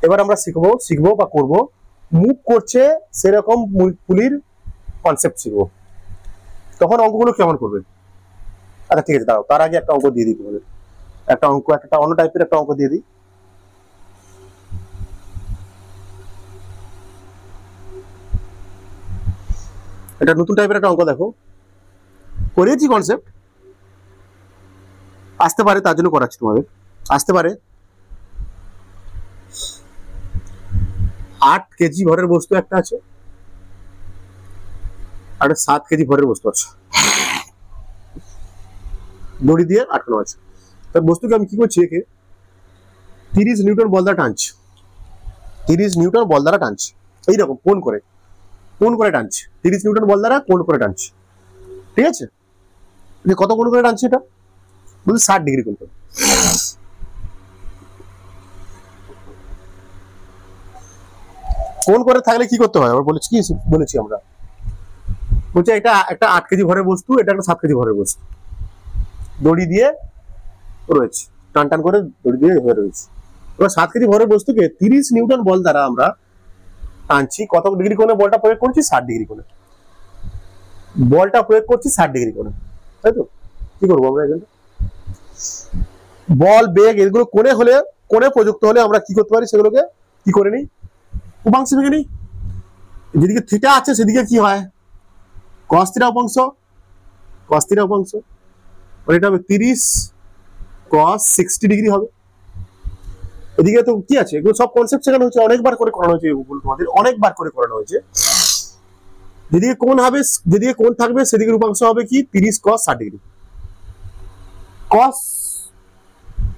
এবার আমরা শিখবো বা করব মুভ করছে সেরকম পুলির কনসেপ্ট শিখবো। তখন অঙ্কগুলো কেমন করবে? আচ্ছা ঠিক আছে, দাঁড়াও, তার আগে একটা অঙ্ক দিয়ে দিই তোমাদের। একটা অঙ্ক, একটা অন্য টাইপের একটা অঙ্ক দিয়ে দিই। এটা নতুন টাইপের একটা অঙ্ক দেখো, করেছি কনসেপ্ট, আসতে পারে তার জন্য করাচ্ছি তোমাদের। আসতে পারে 8 কেজি ভরের বস্তু একটা আছে, আর 7 কেজি ভরের বস্তু আছে, দড়ি দিয়ে আটকানো আছে। তার বস্তুকে আমি কি করছি, একে 30 নিউটন বল দ্বারা টানছি, 30 নিউটন বল দ্বারা টানছি, এইরকম কোণ করে টানছি, 30 নিউটন বল দ্বারা কোণ করে টানছি। ঠিক আছে, কত কোণ করে টানছি? এটা বলছি 60 ডিগ্রি কোণ করে। কোণ করে থাকলে কি করতে হয় আমরা বলেছি আমরা, বলছি এটা একটা 8 কেজি ভরের বস্তু, এটা একটা 7 কেজি ভরের বস্তু, দড়ি দিয়ে রয়েছে, টান করে দড়ি দিয়ে হয়ে রয়েছে। এবার 7 কেজি ভরের বস্তুকে 30 নিউটন বল দ্বারা আমরা টানছি। কত ডিগ্রি কোণে বলটা প্রয়োগ করছি? 60 ডিগ্রি কোণে বলটা প্রয়োগ করছি, 60 ডিগ্রি কোণে, তাই তো? কি করবো আমরা এখানে? বল, বেগ এগুলো কোণে প্রযুক্ত হলে আমরা কি করতে পারি, সেগুলোকে কি করে নিই? উপাংশ ভেঙে নিই। যেদিকে থিটা আছে সেদিকে কি হয়? cos থিটা উপাংশ, মানে এটা হবে 30 cos 60 ডিগ্রি হবে। এদিকে তো কি আছে, এগুলো সব কনসেপ্ট শেখানো হচ্ছে, অনেকবার করে করানো হয়েছে, তোমাদের অনেকবার করে করানো হয়েছে। যেদিকে কোণ থাকবে সেদিকে উপাংশ হবে কি? 30 cos 60 ডিগ্রি।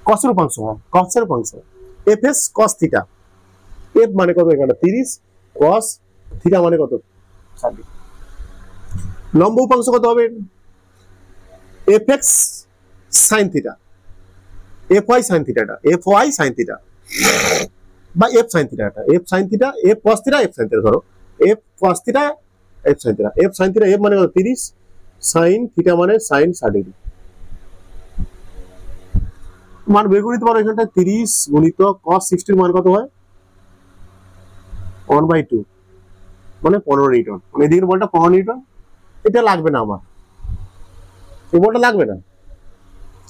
cos এর উপাংশ হয়, fs cos থিটা, f মানে কত এখানে? 30 cos থিটা মানে কত? 60 ডিগ্রি। লম্ব উপাংশ কত হবে? fx sin theta, fy sin theta, fy sin theta বা f sin theta, f sin theta, f cos theta, f sin theta, ধরো f cos theta, f sin theta, f sin theta, f মানে কত? 30 sin theta মানে sin 60 degree. মান বের করে নিতে পারো এখানটা, 30 গুণিত cos 60 এর মান কত হয়? 1/2 মানে 15 নিউটন। মানে এদিকের বলটা 15 নিউটন। এটা লাগবে না আমার, এই বলটা লাগবে না,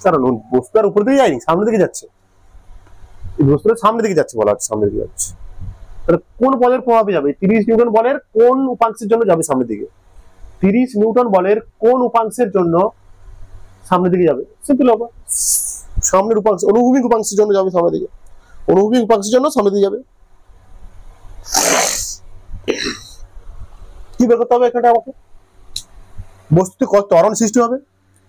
কারণ বস্তুটার উপর দিয়ে যায়নি, সামনের দিকে যাচ্ছে, এই বস্তুটা সামনের দিকে যাচ্ছে, বলা হচ্ছে সামনের দিকে যাচ্ছে। তাহলে কোন বলের প্রভাবে যাবে? 30 নিউটন বলের কোন উপাংশের জন্য যাবে সামনের দিকে? 30 নিউটন বলের কোন উপাংশের জন্য সামনের দিকে যাবে? সিম্পল হবে, সামনের উপাংশ, অনুভূমিক উপাংশের জন্য যাবে সামনের দিকে, অনুভূমিক উপাংশের জন্য সামনের দিকে যাবে। কি বের করতে হবে এখানটা আমাকে? বস্তুতে কত ত্বরণ সৃষ্টি হবে?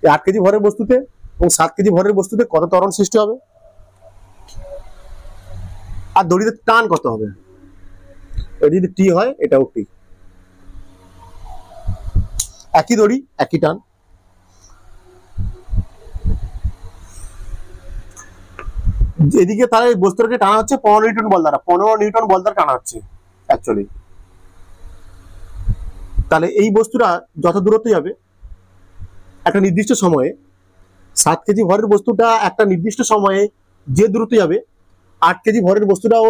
8 কেজি ভরের বস্তুতে এবং 7 কেজি ভরের বস্তুতে কত ত্বরণ সৃষ্টি হবে? আর দড়িতে টান কত হবে? এটা যদি টি হয়, এটাও টি, একই দড়ি একই টান। এদিকে তাহলে বস্তুটাকে টানা হচ্ছে 15 নিউটন বল দ্বারা, 15 নিউটন বল দ্বারা টানা হচ্ছে অ্যাকচুয়ালি। তাহলে এই বস্তুটা যত দূরত্ব যাবে একটা নির্দিষ্ট সময়ে, 7 কেজি ভরের বস্তুটা একটা নির্দিষ্ট সময়ে যে দূরত্ব যাবে, 8 কেজি ভরের বস্তুটাও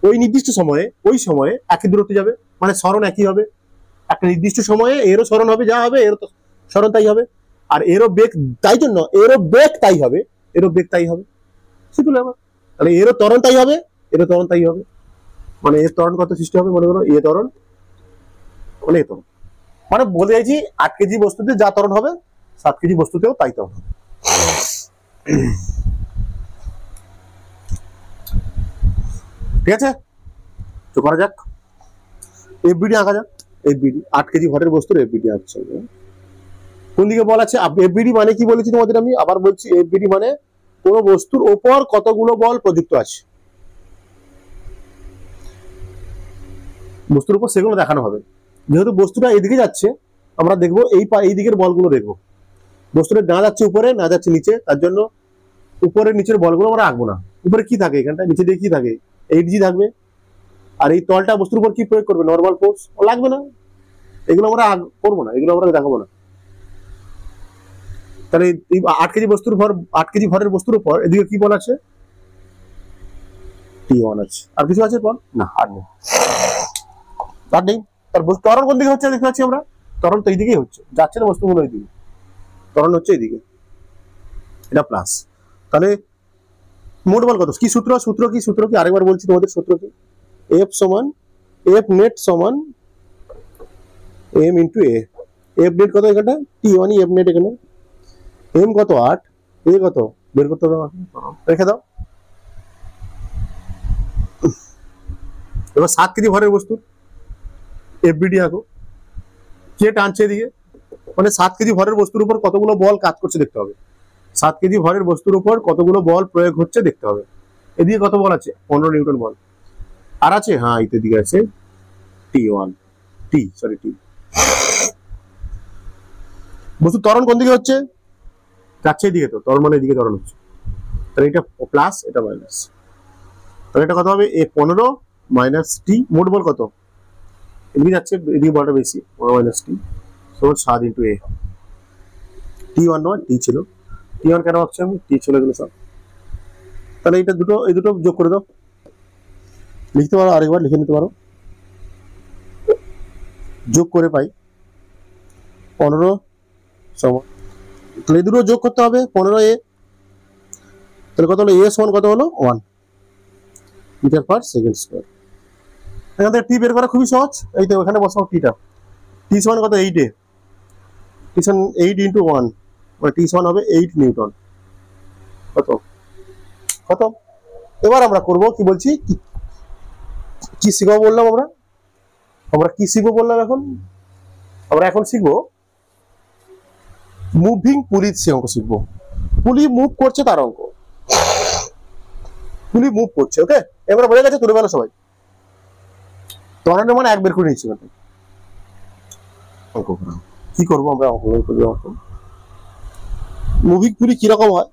ওই নির্দিষ্ট সময়ে একই দূরত্ব যাবে, মানে সরণ একই হবে। একটা নির্দিষ্ট সময়ে এরও সরণ হবে, যা হবে এরও সরণ তাই হবে, আর এরও বেগ তাই জন্য এরও বেগ তাই হবে, সিম্পল ব্যাপার। তাহলে এরও ত্বরণ তাই হবে, মানে এর ত্বরণ কত সৃষ্টি হবে? মনে করো এ ত্বরণ মানে এ ত্বরণ, মানে বলে যাচ্ছি 8 কেজি বস্তুতে যা ত্বরণ হবে 7 কেজি বস্তুতেও তাই ত্বরণ হবে। ঠিক আছে, তো করা যাক, এফবিডি আঁকা যাক। এফবিডি 8 কেজি ভরের বস্তুর এফবিডি আঁকছে। কোন দিকে বল আছে? এফবিডি মানে কি বলেছি তোমাদের, আমি আবার বলছি, এফবিডি মানে কোন বস্তুর ওপর কতগুলো বল প্রযুক্ত আছে, বস্তুর উপর সেগুলো দেখানো হবে। যেহেতু বস্তুটা এইদিকে যাচ্ছে, আমরা দেখবো এই দিকের বলগুলো দেখবো। বস্তুটা না যাচ্ছে উপরে, না যাচ্ছে নিচে, তার জন্য উপরের নিচের বলগুলো আমরা আঁকবো না। উপরে কি থাকে এখানটা, নিচে দিয়ে কি থাকে? 8G থাকবে। আর এই তলটা বস্তুর উপর কি প্রয়োগ করবে? নর্মাল ফোর্স লাগবে না, এগুলো আমরা করবো না, এগুলো আমরা দেখাবো না। তাহলে 8 কেজি ভরের বস্তুর উপর এদিকে কি বল আছে? T1 আছে, আর কিছু আছে বল? না, আর নেই, আর নেই। তার ত্বরণ কোন দিকে হচ্ছে দেখতে পাচ্ছি আমরা, ত্বরণ তো এইদিকেই হচ্ছে, যাচ্ছে না বস্তুগুলো এইদিকে, ত্বরণ হচ্ছে এইদিকে, এটা প্লাস। তাহলে মোট বল কত? কি সূত্র? সূত্র কি আরেকবার বলছি তোমাদের, সূত্র কি? F সমান F নেট সমান M into A। F net কত এখানে? T1 F নেট এখানে, M কত 8, A কত বের করতে দাও, রেখে দাও। এবার 7 কেজি ভরের বস্তু FBD আঁকো, কে টানছে এদিকে, মানে 7 কেজি ভরের বস্তুর উপর কতগুলো বল কাজ করছে দেখতে হবে। 7 কেজি ভরের বস্তুর উপর কতগুলো বল প্রয়োগ হচ্ছে দেখতে হবে। এদিকে কত বল আছে? 15 নিউটন বল। আর আছে, হ্যাঁ এইতে দিকে আছে T1, T। বস্তু ত্বরণ কোন দিকে হচ্ছে? যাচ্ছে এদিকে, তো ত্বরণ মানে এদিকে ত্বরণ হচ্ছে, তাহলে এটা প্লাস এটা মাইনাস, তাহলে এটা কত হবে? A15 minus T। মোট বল কত? এদিকে যাচ্ছে, এদিকে বলটা বেশি, 15 মাইনাস T সমান 7 ইন্টু A। T1 নয়, T ছিল, T1 কেন ভাবছি আমি? T ছিল এগুলো সব। তাহলে এই দুটো যোগ করে দাও, লিখতে পারো, আরেকবার লিখে নিতে পারো, যোগ করে পাই 15 সমান, তাহলে এই দুটো যোগ করতে হবে 15A, তাহলে কত হলো? A সমান কত হলো? 1 মিটার পার সেকেন্ড স্কয়ার। এখান থেকে টি বের করা খুবই সহজ, এই তো এখানে বসাও টিটা। টি সমান কত? 8A, টি সমান 8 ইন্টু 1, মানে টি সমান হবে 8 নিউটন। কত? এবার আমরা করব কি বলছি, কি শিখবো বললাম আমরা কি শিখবো বললাম আমরা এখন শিখবো মুভিং পুলির সে অঙ্ক শিখবো। পুলি মুভ করছে তার অঙ্ক, পুলি মুভ করছে। ওকে, এবার বোঝা গেছে? তুলে বেলা সবাই ত্বরণের মানে এক বের করে নিচ্ছি। অঙ্ক করা কি করবো আমরা? অঙ্ক মুভিং পুলি কিরকম হয়,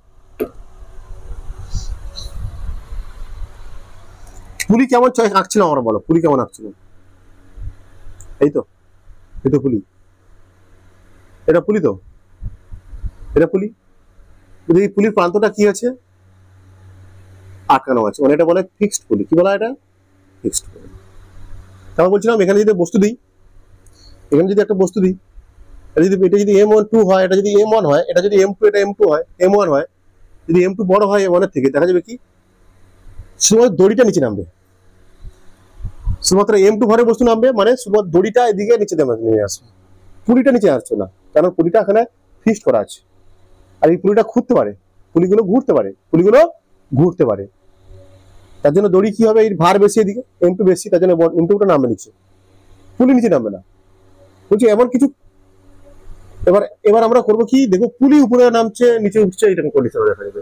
পুলি কেমন চয়েস আঁকছিলাম আমরা, বলো পুলি কেমন আঁকছিলাম? এই তো পুলি, এটা পুলি, তো এটা পুলি। যদি পুলির প্রান্তটা কি আছে? আটকানো আছে, মানে এটা বলে ফিক্সড পুলি। কি বলা? এটা ফিক্সড পুলি। তারপর বলছিলাম এখানে যদি বস্তু দিই, এখানে যদি একটা বস্তু দিই, এটা যদি M12 হয়, এটা যদি M1 হয়, এটা যদি M2, এটা M2 হয়, M1 হয়, যদি M2 বড় হয় M1 এর থেকে, দেখা যাবে কি শুধুমাত্র দড়িটা নিচে নামবে, শুধুমাত্র M2 ভরের বস্তু নামবে, মানে শুধুমাত্র দড়িটা এদিকে নিচে নেমে আসবে, পুলিটা নিচে আসছে না, কারণ পুলিটা এখানে ফিক্সড করা আছে। আর এই পুলিটা ঘুরতে পারে, পুলিগুলো ঘুরতে পারে, তার জন্য দড়ি কি হবে? এই ভার বেশি, এদিকে M2 বেশি, তার জন্য M2টা নামবে নিচে, পুলি নিচে নামবে না। বলছি এমন কিছু, এবার আমরা করবো কি, দেখো পুলি উপরে নামছে নিচে উঠছে, এরকম কন্ডিশন দেখা যাবে।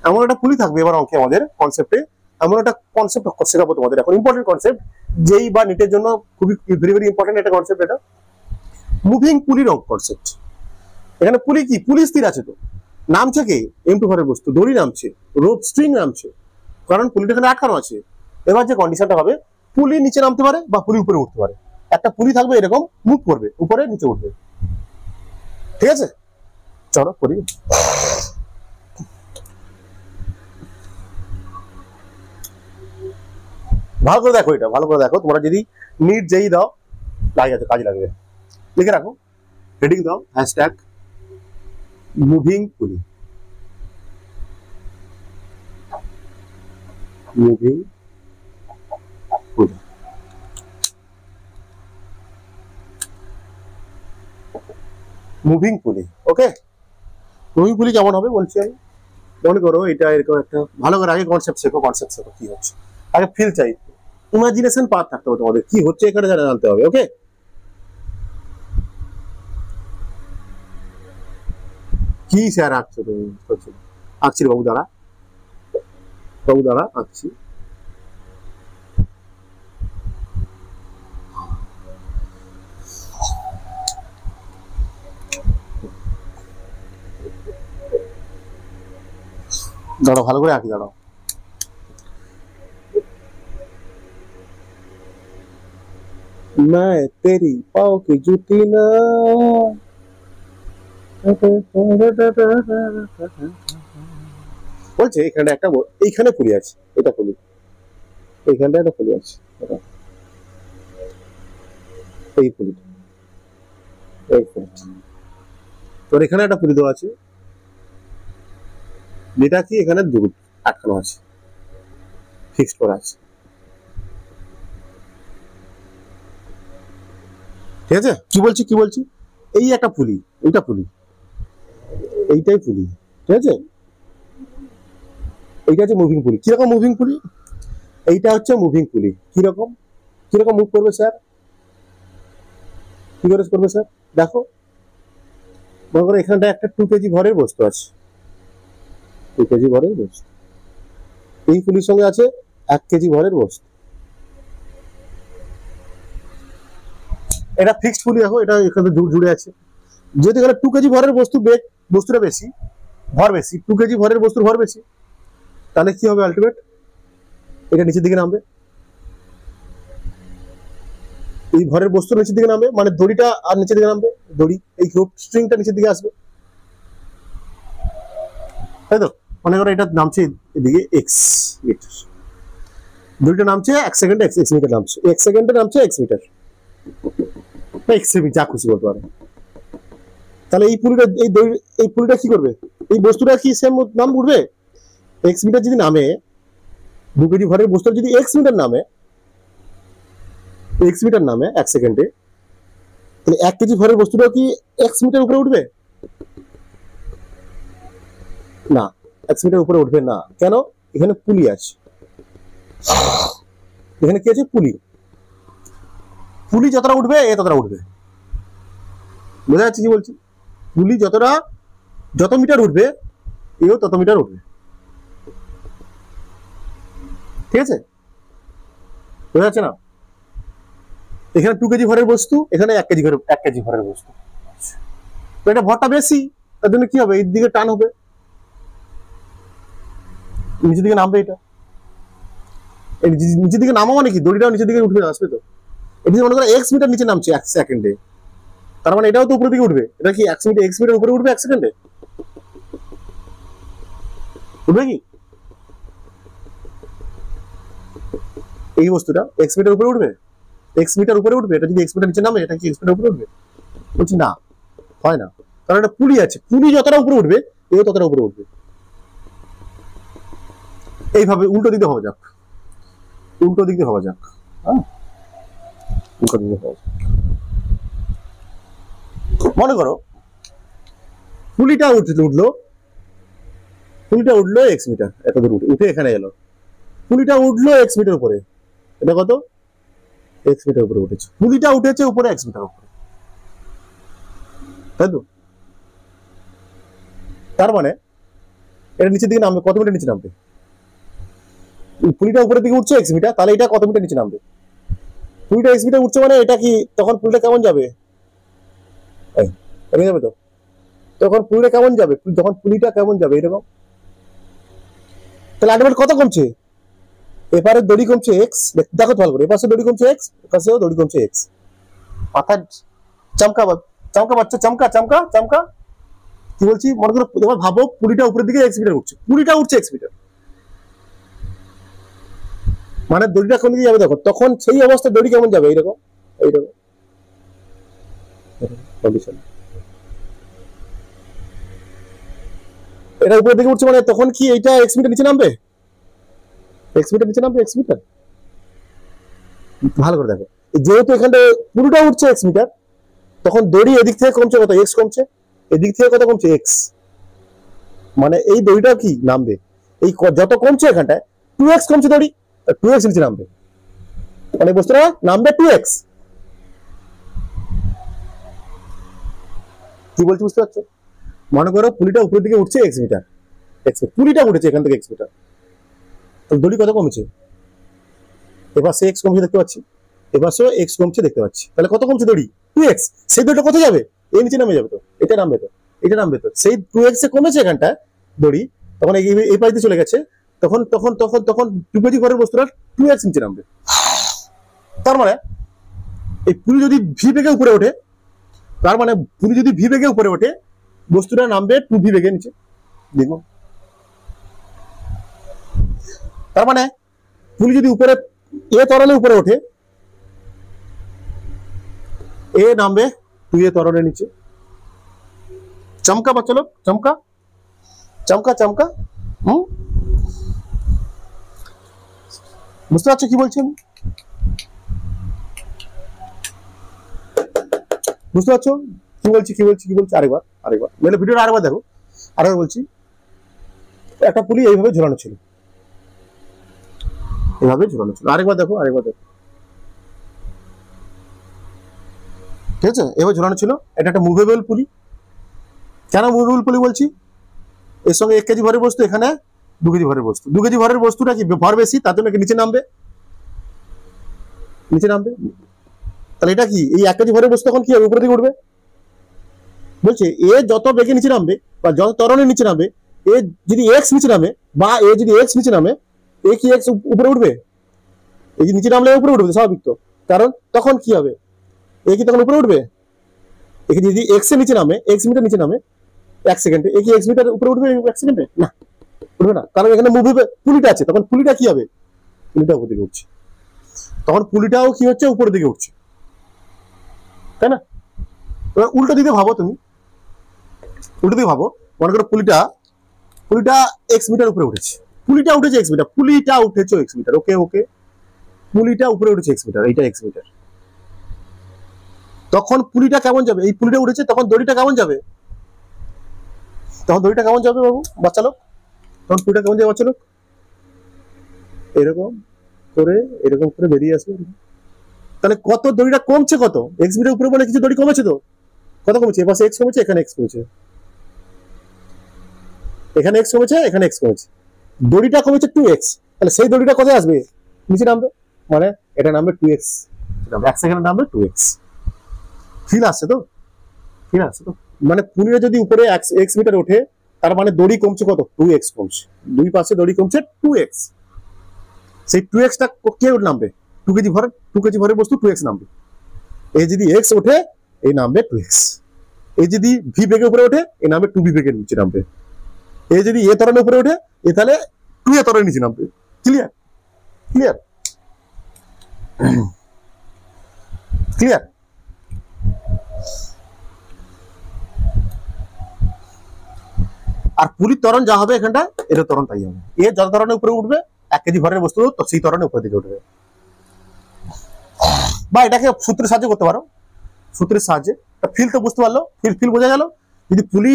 এমন একটা পুলি থাকবে এবার অঙ্কে, আমাদের কনসেপ্টে এমন একটা কনসেপ্ট শেখাবো তোমাদের এখন, ইম্পর্টেন্ট কনসেপ্ট, যেই বা নিটের জন্য খুবই ভেরি ভেরি ইম্পর্টেন্ট একটা কনসেপ্ট, এটা মুভিং পুলির কনসেপ্ট। এখানে পুলি কি? পুলি স্থির আছে, তো নামছে কে? M2 ভরের বস্তু, দড়ি নামছে, রোপ স্ট্রিং নামছে, কারণ পুলিটা এখানে আটকানো আছে। এবার যে কন্ডিশনটা হবে, পুলি নিচে নামতে পারে বা পুলি উপরে উঠতে পারে। একটা পুলি থাকবে এরকম, মুভ করবে, উপরে নিচে উঠবে। ঠিক আছে, চলো করি। ভালো করে দেখো, এটা ভালো করে দেখো, তোমরা যদি নিট যেই দাও কাজে লাগবে। লিখে রাখো, হেডিং দাও হ্যাশট্যাগ মুভিং পুলি, মুভিং পুলি। মুভিং পুলি, ওকে। মুভিং পুলি কেমন হবে বলছি আমি, মনে করো এটা এরকম একটা, ভালো করে আগে কনসেপ্ট শেখো কি হচ্ছে, আগে ফিল চাই, ইমাজিনেশন পাওয়ার থাকতে হবে তোমাদের, কি হচ্ছে এখানে জানতে হবে। ওকে, কি স্যার আঁকছো তুমি? আঁকছি বাবু দাঁড়া আঁকছি। দাঁড়াও, ভালো করে আঁকি, দাঁড়াও। मैं तेरी पाँव की जूती ना, বলছে এখানে একটা, এইখানে পুলি আছে, এটা পুলি, এইখানটা একটা পুলি আছে, এই পুলিটা, এই পুলিটা। তোর এখানে একটা পুলি দেওয়া আছে, যেটা কি এখানে দূর আটকানো আছে, ফিক্সড করা আছে, ঠিক আছে? কি বলছি এই একটা পুলি, এইটা পুলি, এইটাই পুলি, ঠিক আছে? এইটা হচ্ছে মুভিং পুলি। কিরকম মুভিং পুলি? এইটা হচ্ছে মুভিং পুলি। কিরকম মুভ করবে স্যার? কি করে করবে স্যার? দেখো, মনে করো এখানটা একটা 2 কেজি ভরের বস্তু আছে, 2 কেজি ভরের বস্তু, এই পুলির সঙ্গে আছে 1 কেজি ভরের বস্তু। এটা ফিক্সড পুলি, দেখো এটা এখানে জুড়ে আছে। যেহেতু এখানে 2 কেজি ভরের বস্তুটা বেশি, ভর বেশি, 2 কেজি ভরের বস্তুর ভর বেশি, তাহলে কি হবে আলটিমেট? এটা নিচের দিকে নামবে, এই ভরের বস্তু নিচের দিকে নামবে, মানে দড়িটা আর নিচের দিকে নামবে, দড়ি এই রোপ স্ট্রিংটা নিচের দিকে আসবে, তাই তো? মনে করো এটা নামছে এদিকে এক্স মিটার, দড়িটা নামছে 1 সেকেন্ডে এক্স মিটার নামছে, 1 সেকেন্ডে নামছে এক্স মিটার, এক্স যা খুশি বলতে পারো। তাহলে এই পুলিটা কি করবে? এই বস্তুটা কি সেম নাম উঠবে? এক্স মিটার যদি নামে, 2 কেজি ভরের বস্তু যদি এক্স মিটার নামে 1 সেকেন্ডে, তাহলে 1 কেজি ভরের বস্তুটা কি এক্স মিটার উপরে উঠবে? না, এক্স মিটার উপরে উঠবে না। কেন? এখানে পুলি আছে, এখানে কি আছে? পুলি। পুলি যতটা উঠবে এ ততটা উঠবে, বোঝা যাচ্ছে কি বলছি? পুলি যত মিটার উঠবে এও তত মিটার উঠবে, ঠিক আছে? বোঝা যাচ্ছে না? এখানে 2 কেজি ভরের বস্তু, এখানে 1 কেজি ভরের বস্তু, তো এটা ভরটা বেশি, তার জন্য কি হবে? এই দিকে টান হবে, নিচের দিকে নামবে। এটা নিচের দিকে নামা মানে কি? দড়িটাও নিচের দিকে উঠবে, আসবে তো। এটি মনে করো এক্স মিটার নিচে নামছে 1 সেকেন্ডে, তার মানে এটাও তো উপরের দিকে উঠবে। এটা কি এক্স মিটার উপরে উঠবে 1 সেকেন্ডে? উঠবে কি? এই বস্তুটা এক্স মিটার উপরে উঠবে, এক্স মিটার উপরে উঠবে। এটা যদি এক্স মিটার নিচে নামে, এটা কি এক্স মিটার উপরে উঠবে? বলছি না, হয় না, কারণ এটা পুলি আছে, পুলি যতটা উপরে উঠবে এও ততটা উপরে উঠবে। এইভাবে উল্টো দিকে হওয়া যাক, হ্যাঁ, উল্টো দিকে হওয়া যাক। মনে করো পুলিটা উঠলো এক্স মিটার, এত দূর উঠে এখানে এলো, পুলিটা উঠলো এক্স মিটার উপরে, এটা কত? এক্স মিটার উপরে উঠেছে, পুলিটা উঠেছে উপরে এক্স মিটার উপরে, তাই তো? তার মানে এটা নিচের দিকে নামবে, কত মিটার নিচে নামবে? পুলিটা উপরের দিকে উঠছে এক্স মিটার, তাহলে এটা কত মিটার নিচে নামবে? পুলিটা এক্স মিটার উঠছে মানে এটা কি, তখন পুলিটা কেমন যাবে? যাবে তো, তখন পুলিটা কেমন যাবে? যখন পুলিটা কেমন যাবে এরকম, তাহলে আলটিমেট কত কমছে? এপারে দড়ি কমছে এক্স, দেখো ভালো করে, এপাশে দড়ি কমছে এক্স, এপাশেও দড়ি কমছে এক্স। মাথা চমকা বাচ্চা, চমকা। কি বলছি? মনে করো তোমার ভাবো পুলিটা উপরের দিকে এক্স মিটার উঠছে, পুলিটা উঠছে এক্স মিটার, মানে দড়িটা কোন দিকে যাবে দেখো, তখন সেই অবস্থায় দড়ি কেমন যাবে? এইরকম কন্ডিশন। এটা উপরের দিকে উঠছে মানে তখন কি এইটা এক্স মিটার নিচে নামবে? এক্স মিটার নিচে নামবে, এক্স মিটার। ভালো করে দেখো, যেহেতু এখানে পুরোটা উঠছে এক্স মিটার, তখন দড়ি এদিক থেকে কমছে কত? এক্স কমছে, এদিক থেকে কত কমছে? এক্স, মানে এই দড়িটা কি নামবে, এই যত কমছে এখানটায় 2x কমছে দড়ি, 2x নিচে নামবে, মানে বস্তুটা নামবে 2x। কি বলছি বুঝতে পারছো? মনে করো পুলিটা উপরের দিকে উঠছে এক্স মিটার, পুলিটা উঠেছে এখান থেকে এক্স মিটার, তো দড়ি কত কমেছে? এবার সে এক্স কমছে দেখতে পাচ্ছি, এবার সে এক্স কমছে দেখতে পাচ্ছি, তাহলে কত কমছে দড়ি? 2x। সেই দড়িটা কোথায় যাবে? এই নিচে নামে যাবে, তো এটা নামবে, তো সেই 2x এ কমেছে এখানটায় দড়ি, তখন এই পাশ দিয়ে চলে গেছে, তখন 2 কেজি ভরের বস্তুটা 2x নিচে নামবে। তার মানে এই পুলি যদি ভি বেগে উপরে ওঠে, তার মানে পুলি যদি ভি বেগে উপরে ওঠে, বস্তুটা নামবে 2v বেগে নিচে, দেখো। তার মানে পুলি যদি উপরে এ ত্বরণে উপরে ওঠে, এ নামবে 2a ত্বরণের নিচে। চমকা বাচ্চা লোক, চমকা চমকা চমকা। বুঝতে পারছো কি বলছি আমি? বুঝতে পারছো কি বলছি কি বলছি কি বলছি? আরেকবার মানে ভিডিওটা আরেকবার দেখো, আরেকবার বলছি। একটা পুলি এইভাবে ঝোলানো ছিল, এভাবে ঝোলানো ছিল। আরেকবার দেখো, ঠিক আছে? এভাবে ঝোলানো ছিল। এটা একটা মুভেবল পুলি। কেন মুভেবল পুলি বলছি? এর সঙ্গে 1 কেজি ভরের বস্তু, এখানে 2 কেজি ভরের বস্তু। 2 কেজি ভরের বস্তুটা কি ভর বেশি, তার জন্য নিচে নামবে, নিচে নামবে। তাহলে এটা কি, এই 1 কেজি ভরের বস্তু এখন কি হবে, উপরের দিকে উঠবে। বলছে এ যত বেগে নিচে নামবে বা যত ত্বরণের নিচে নামবে, এ যদি এক্স নিচে নামে বা এ যদি এক্স নিচে নামে, এ কি এক্স উপরে উঠবে? এই যে নিচে নামলে উপরে উঠবে, স্বাভাবিক তো। কারণ তখন কি হবে, এ কি তখন উপরে উঠবে? এ যদি এক্স এর নিচে নামে, এক্স মিটার নিচে নামে 1 সেকেন্ডে, এ কি এক্স মিটার উপরে উঠবে 1 সেকেন্ডে? না, উঠবে না। কারণ এখানে মুভ পুলিটা আছে, তখন পুলিটা কি হবে, পুলিটা উপর দিকে উঠছে। তখন পুলিটাও কি হচ্ছে, উপরের দিকে উঠছে, তাই না? এবার উল্টো দিকে ভাবো, তুমি উল্টো দিকে ভাবো। মনে করো পুলিটা এক্স মিটার উপরে উঠেছে, পুলিটা উঠেছে এক্স মিটার, পুলিটা উঠেছে এক্স মিটার। ওকে ওকে, পুলিটা উপরে উঠেছে এক্স মিটার, এইটা এক্স মিটার। তখন পুলিটা কেমন যাবে, এই পুলিটা উঠেছে, তখন দড়িটা কেমন যাবে, তখন দড়িটা কেমন যাবে বাবু, বাচ্চা লোক? তখন পুলিটা কেমন যাবে বাচ্চা লোক? এরকম করে, এরকম করে বেরিয়ে আসবে। তাহলে কত দড়িটা কমছে, কত এক্স মিটার উপরে বলে কিছু দড়ি কমেছে তো, কত কমেছে? এপাশে এক্স কমেছে, এখানে এক্স কমেছে, এখানে এক্স কমেছে, এখানে এক্স কমেছে, দড়িটা কমেছে 2x। তাহলে সেই দড়িটা কোথায় আসবে, নিচে নামবে। মানে এটা নামবে 2x, 1 সেকেন্ডে নামবে 2x। ফিল আসছে তো, ফিল আসছে তো? মানে পুলিটা যদি উপরে x মিটার ওঠে, তার মানে দড়ি কমছে কত, 2x কমছে। দুই পাশে দড়ি কমছে 2x। সেই 2x টা কে নামবে, 2 কেজি ভরের বস্তু 2x নামবে। এই যদি x ওঠে, এই নামবে 2x। এই যদি v বেগে উপরে ওঠে, এই নামবে 2v বেগের নিচে নামবে। এই যদি এ ত্বরণের উপরে ওঠে, এ তাহলে 2a ত্বরণের নিচে নামবে। Clear clear clear? আর পুলির ত্বরণ যা হবে এখানটা, এর ত্বরণ তাই হবে। এ যত ত্বরণের উপরে উঠবে 1 কেজি ভরের বস্তু, তো সেই ত্বরণের উপর দিকে উঠবে। বা এটাকে সূত্রের সাহায্যে করতে পারো, সূত্রের সাহায্যে। ফিল তো বুঝতে পারলো, ফিল বোঝা গেল। যদি পুলি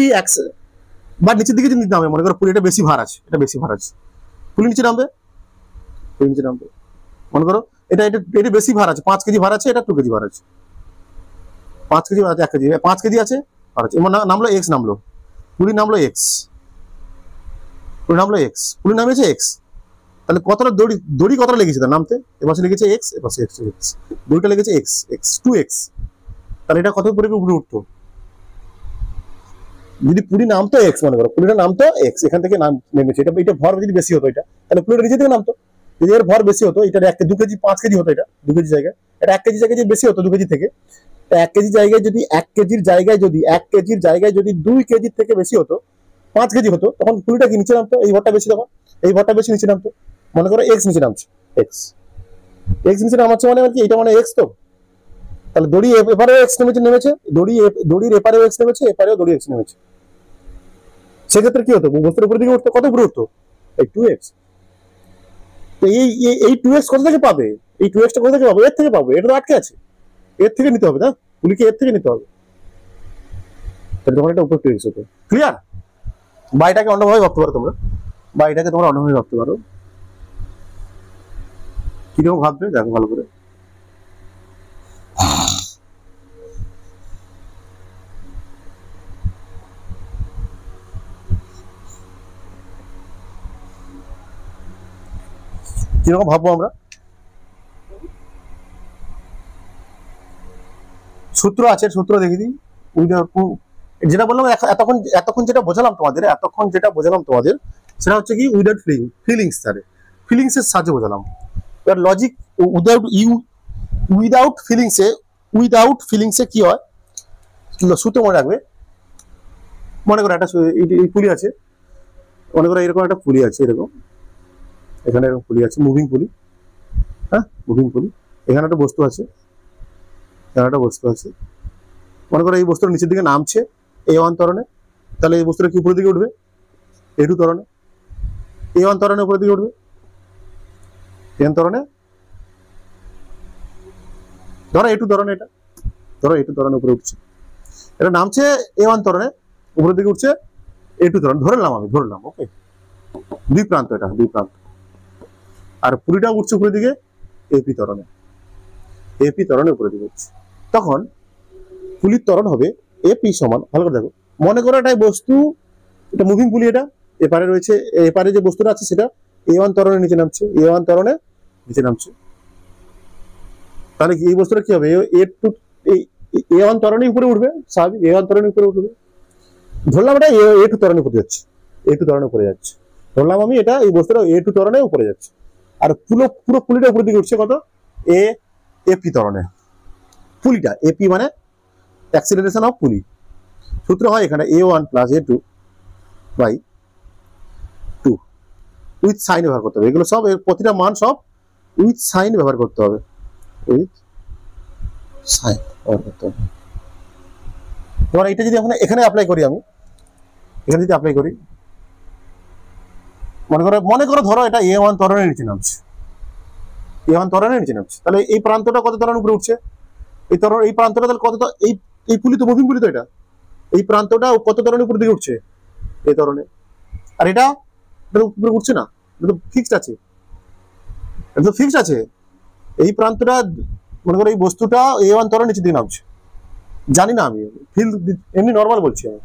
বা নিচের দিকে যদি নামে, মনে করো পুলি এটা বেশি ভার আছে, এটা বেশি ভার আছে, পুলি নিচে নামবে, পুলি নিচে নামবে। মনে করো এটা এটা এটা বেশি ভার আছে, 5 কেজি ভার আছে, এটা 2 কেজি ভার আছে। 5 কেজি ভার আছে, 1 কেজি, 5 কেজি আছে, ভার আছে। এমন নামলো এক্স, নামলো পুলি, নামলো এক্স, পুলি নামলো এক্স, পুলি নামেছে এক্স। তাহলে কতটা দড়ি কতটা লেগেছে তার নামতে? এপাশে লেগেছে এক্স, এপাশে এক্স, দড়িটা লেগেছে এক্স, 2x। তাহলে এটা কত করে উপরে উঠতো? যদি পুলি নামতো এক্স, মনে করো পুলিটা নামতো এক্স, এখান থেকে নাম নেমেছে, এটা ভর যদি বেশি হতো, এটা তাহলে পুলিটা নিচে থেকে নামতো। যদি এর ভর বেশি হতো, এটা 2 কেজি 5 কেজি হতো, এটা 2 কেজি জায়গায়, এটা 1 কেজি জায়গায় যদি বেশি হতো 2 কেজি থেকে, 1 কেজি জায়গায় যদি 1 কেজির জায়গায় যদি 1 কেজির জায়গায় যদি 2 কেজির থেকে বেশি হতো, 5 কেজি হতো, তখন পুলিটা কি নিচে নামতো, এই ভরটা বেশি, তখন এই ভরটা বেশি নিচে নামতো। মনে করো এক্স নিচে নামছে, এক্স নিচে নামাচ্ছে, মানে কি এটা মানে এক্স তো। তাহলে দড়ি এপারেও এক্স নেমেছে, দড়ির এপারেও এক্স নেমেছে, এপারেও দড়ি এক্স নেমেছে। সেক্ষেত্রে কি হতো, বস্তুর উপর দিকে উঠতো, কত উপরে উঠতো, এই 2x। তো এই 2x কোথা থেকে পাবে, এই 2x টা কোথা থেকে পাবে, এর থেকে পাবে, এটা তো আটকে আছে, এর থেকে নিতে হবে না, পুলিকে এর থেকে নিতে হবে। তাহলে তখন এটা উপর 2x হতো। ক্লিয়ার? বা এটাকে অন্যভাবে ভাবতে পারো তোমরা, বা এটাকে তোমরা অন্যভাবে ভাবতে পারো। কিরকম ভাববে দেখো ভালো করে। কিরকম ভাববো আমরা? সূত্র আছে, সূত্র দেখে দিই। যেটা বললাম এতক্ষণ যেটা বোঝালাম তোমাদের, সেটা হচ্ছে কি উইদাউট ফিলিংস, ফিলিংস এর সাহায্যে বোঝালাম। এবার লজিক উইদাউট ফিলিংসে কি হয়, সূত্র মনে রাখবে। মনে করো একটা পুলি আছে, মনে করো এরকম একটা পুলি আছে, এরকম এখানে এরকম পুলি আছে, মুভিং পুলি। হ্যাঁ মুভিং পুলি। এখানে একটা বস্তু আছে, এখানে একটা বস্তু আছে, মনে করো এই বস্তুটা নিচের দিকে নামছে A1 ত্বরণে, তাহলে এই বস্তুটা কি উপরের দিকে উঠবে? A2 ত্বরণে। A1 ত্বরণে উপরের দিকে উঠবে, N ত্বরণে, ধরো A2 ত্বরণে, এটা ধরো A2 ত্বরণে উপরে উঠছে, এটা নামছে A1 ত্বরণে, উপরের দিকে উঠছে A2 ত্বরণ, ধরলাম আমি, ধরলাম, ওকে। দুই প্রান্ত, এটা দুই প্রান্ত, আর পুরিটা উঠছে উপরের দিকে AP ত্বরণে, AP ত্বরণে উপরের দিকে উঠছে। তখন পুলির ত্বরণ হবে AP সমান, ভালো করে দেখো, মনে করো এটা বস্তু, এটা মুভিং পুলি, এটা এপারে রয়েছে, এপারে যে বস্তুটা আছে সেটা A1 ত্বরণে নিচে নামছে, A1 ত্বরণে নিচে নামছে, তাহলে এই বস্তুটা কি হবে? A1 ত্বরণে উপরে উঠবে, স্বাভাবিক A1 ত্বরণে উপরে উঠবে। ধরলাম এটা A2 ত্বরণে উপরে যাচ্ছে, A2 ত্বরণে উপরে যাচ্ছে, ধরলাম আমি এটা এই বস্তুটা A2 ত্বরণে উপরে যাচ্ছে, আর পুরো পুরো পুলিটা উপরের দিকে উঠছে কত? AP ত্বরণে। পুলিটা AP মানে অ্যাক্সিলারেশন অফ পুলি। সূত্র হয় এখানে A1 plus A2 by 2 with sign ব্যবহার করতে হবে, এগুলো সব প্রতিটা মান সব উইথ সাইন ব্যবহার করতে হবে, উইথ সাইন ব্যবহার করতে হবে। এবার এটা যদি এখানে অ্যাপ্লাই করি, আমি এখানে যদি অ্যাপ্লাই করি, মনে করো ধরো এটা A1 ত্বরণের নিচে নামছে, A1 ত্বরণের নিচে নামছে, তাহলে এই প্রান্তটা কত ত্বরণ উপরে উঠছে? এই প্রান্তটা তাহলে কত, এই পুলি তো মুভিং পুলি, তো এটা এই প্রান্তটা কত ত্বরণের উপর দিকে উঠছে? এই ত্বরণে। আর এটা উপরে উঠছে না, এটা তো ফিক্সড আছে, এটা তো ফিক্সড আছে। এই প্রান্তটা মনে করো এই বস্তুটা A1 ত্বরণ নিচে দিকে নামছে, জানি না আমি, ফিল এমনি নর্মাল বলছি আমি।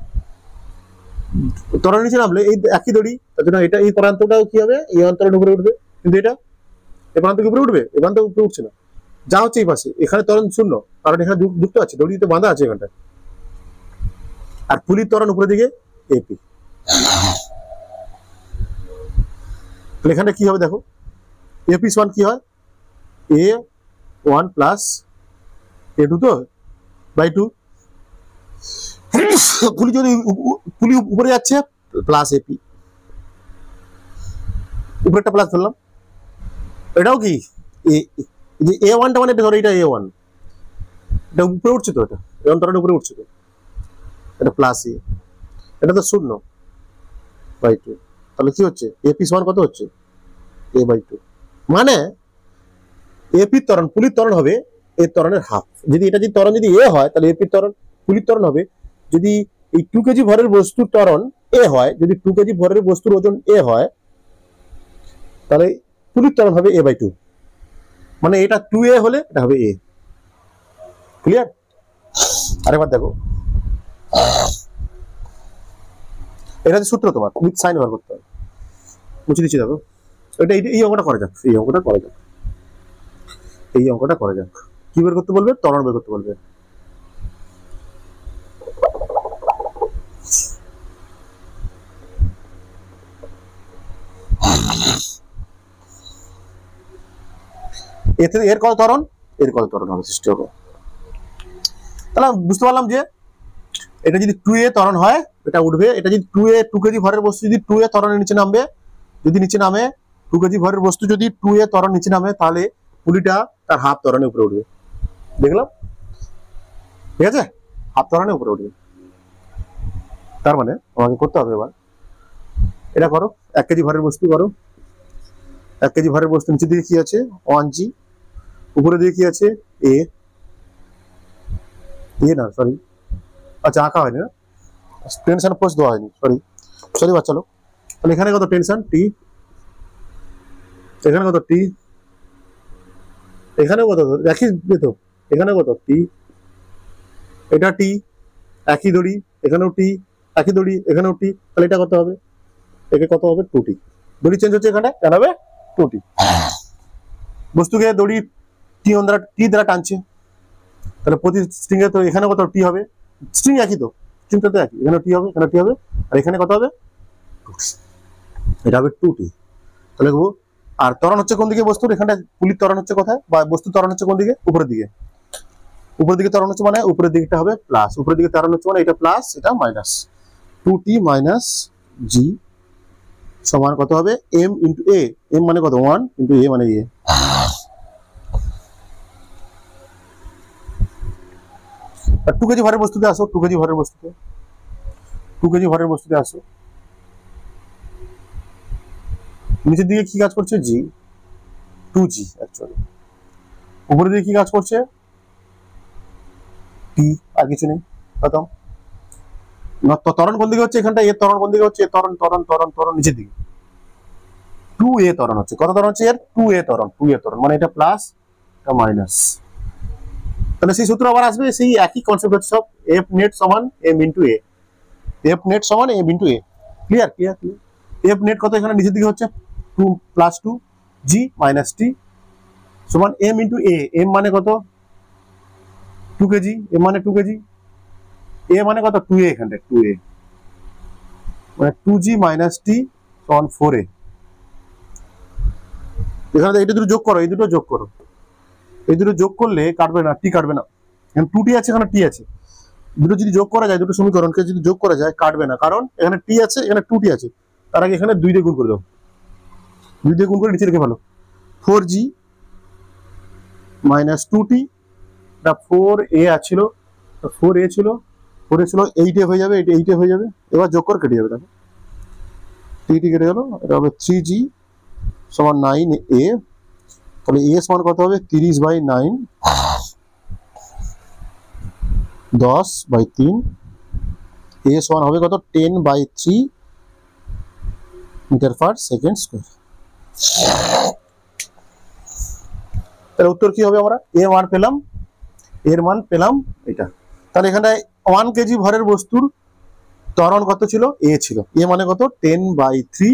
ত্বরণ নিচে নামলে এই একই দড়ি, তার জন্য এটা এই প্রান্তটাও কি হবে? A1 ত্বরণ উপরে উঠবে, কিন্তু এটা এই প্রান্ত উপরে উঠবে, এই প্রান্ত উপরে উঠছে না, যা হচ্ছে এই পাশে, এখানে ত্বরণ শূন্য, কারণ এখানে যুক্ত আছে, দড়িতে বাঁধা আছে এখানটা। আর পুলির ত্বরণ উপরের দিকে AP, এখানে কি হবে দেখো, AP সমান কি হয়? A1 প্লাস A2 তো বাই 2, পুলি যদি পুলি উপরে যাচ্ছে প্লাস AP, উপরে একটা প্লাস ধরলাম, এটাও কি যে A1টা মানে ধরো এটা A1, এটা উপরে উঠছে তো, এটা A1 ত্বরণের উপরে উঠছে তো, এটা প্লাস A, এটা তো শূন্য বাই 2, তাহলে কি হচ্ছে? AP সমান কত হচ্ছে? A বাই 2, মানে AP ত্বরণ, পুলির ত্বরণ হবে A ত্বরণের হাফ। যদি এটা যদি ত্বরণ যদি A হয়, তাহলে AP ত্বরণ, পুলির ত্বরণ হবে, যদি এই 2 কেজি ভরের বস্তুর ত্বরণ A হয়, যদি 2 কেজি ভরের বস্তুর ওজন A হয়, তাহলে পুলির ত্বরণ হবে A বাই 2, মানে এটা 2A হলে এটা হবে A। ক্লিয়ার? আরেকবার দেখো, এটা যে সূত্র তোমার উইথ সাইন ব্যবহার করতে হবে, মুছে দিচ্ছি দেখো, এটা এই অঙ্কটা করা যাক, এই অঙ্কটা করা যাক, এই অঙ্কটা করা যাক। কি বের করতে বলবে? ত্বরণ বের করতে বলবে। এর কত ত্বরণ, এর কত ত্বরণ হবে সৃষ্টি হবে। তাহলে বুঝতে পারলাম যে এটা যদি 2A ত্বরণ হয় এটা উঠবে, এটা যদি 2 কেজি ভরের বস্তু যদি 2A ত্বরণের নিচে নামবে, যদি নিচে নামে 2 কেজি ভরের বস্তু যদি 2A ত্বরণ নিচে নামে, তাহলে পুলিটা তার হাফ ত্বরণের উপরে উঠবে। দেখলাম, ঠিক আছে, হাফ ত্বরণের উপরে উঠবে। তার মানে আমাকে করতে হবে এবার, এটা করো, 1 কেজি ভরের বস্তু করো, 1 কেজি ভরের বস্তু নিচের দিকে কি আছে? 1G, উপরে দিকে কি আছে? A না সরি, আচ্ছা আঁকা হয়নি না, টেনশন ফোর্স দেওয়া হয়নি, সরি বাচ্চা লোক। তাহলে এখানে কত টেনশন T, এখানে কত T, এখানে কত একই তো, এখানে কত T, এটা T, একই দড়ি, এখানেও T, একই দড়ি, এখানেও T, তাহলে এটা কত হবে? একে কত হবে? 2T। দড়ি চেঞ্জ হচ্ছে, এখানে কেন হবে 2T। বস্তুকে দড়ি T দ্বারা টানছে, তাহলে প্রতি স্ট্রিং এ তো এখানে কত T হবে? স্ট্রিং একই তো, স্ট্রিংটা তো একই, এখানে T হবে, এখানে T হবে, আর এখানে কত হবে? 2T, এটা হবে 2T। তাহলে আর ত্বরণ হচ্ছে কোন দিকে বস্তুর? এখানে পুলির ত্বরণ হচ্ছে কোথায়, বা বস্তুর ত্বরণ হচ্ছে কোন দিকে? উপরের দিকে। উপরের দিকে ত্বরণ হচ্ছে মানে উপরের দিকটা হবে প্লাস, উপরের দিকে ত্বরণ হচ্ছে মানে এটা প্লাস, এটা মাইনাস। 2T মাইনাস G সমান কত হবে? M ইন্টু A, M মানে কত? 1 ইন্টু A মানে A, আর 2 কেজি ভরের বস্তুতে আসো, 2 কেজি ভরের বস্তুতে, 2 কেজি ভরের বস্তুতে আসো। নিচের দিকে কি কাজ করছে? জি, 2g অ্যাকচুয়ালি। উপরের দিকে কি কাজ করছে? টি, আর কিছু নেই, খতম। ত্বরণ কোন দিকে হচ্ছে? এখানটা এ ত্বরণ কোন দিকে হচ্ছে? ত্বরণ ত্বরণ ত্বরণ ত্বরণ নিচের দিকে 2a ত্বরণ হচ্ছে। কত ত্বরণ হচ্ছে এর? 2a ত্বরণ, 2a ত্বরণ, মানে এটা প্লাস এটা মাইনাস। তাহলে সেই সূত্র আবার আসবে, সেই একই কনসেপ্ট হচ্ছে সব। এফ নেট সমান M into A, F net সমান M into A. Clear clear clear. F net কত? এখানে নিচের দিকে হচ্ছে 2 প্লাস 2g মাইনাস টি সমান এম ইন্টু এ। এম মানে কত? 2 কেজি। এম মানে 2 কেজি। এ মানে কত? 2a, এখানটা 2a, মানে 2g মাইনাস টি সমান 4a। এখানে এই দুটো যোগ করো, এই দুটো যোগ করো, এই দুটো যোগ করলে কাটবে না, টি কাটবে না। এখানে 2t আছে, এখানে টি আছে। দুটো যদি যোগ করা যায়, দুটো সমীকরণকে যদি যোগ করা যায়, কাটবে না, কারণ এখানে টি আছে, এখানে 2t আছে। তার আগে এখানে 2 দিয়ে গুণ করে দাও, 2 দিয়ে গুণ করে নিচে রেখে ভালো। 4g মাইনাস 2t, এটা 4a আছিল, 4a ছিল, 4a ছিল 8a হয়ে যাবে, এটা 8a হয়ে যাবে। এবার যোগ করে কেটে যাবে, দেখো টি কেটে গেল। এটা হবে 3g সমান 9a। তাহলে a সমান কত হবে? 30/9, 10/3। a সমান হবে কত? 10/3 মিটার পার সেকেন্ড স্কয়ার। তাহলে উত্তর কি হবে? আমরা এর মান পেলাম, এর মান পেলাম এটা। তাহলে এখানে 1 কেজি ভরের বস্তুর ত্বরণ কত ছিল? এ ছিল। এ মানে কত? 10/3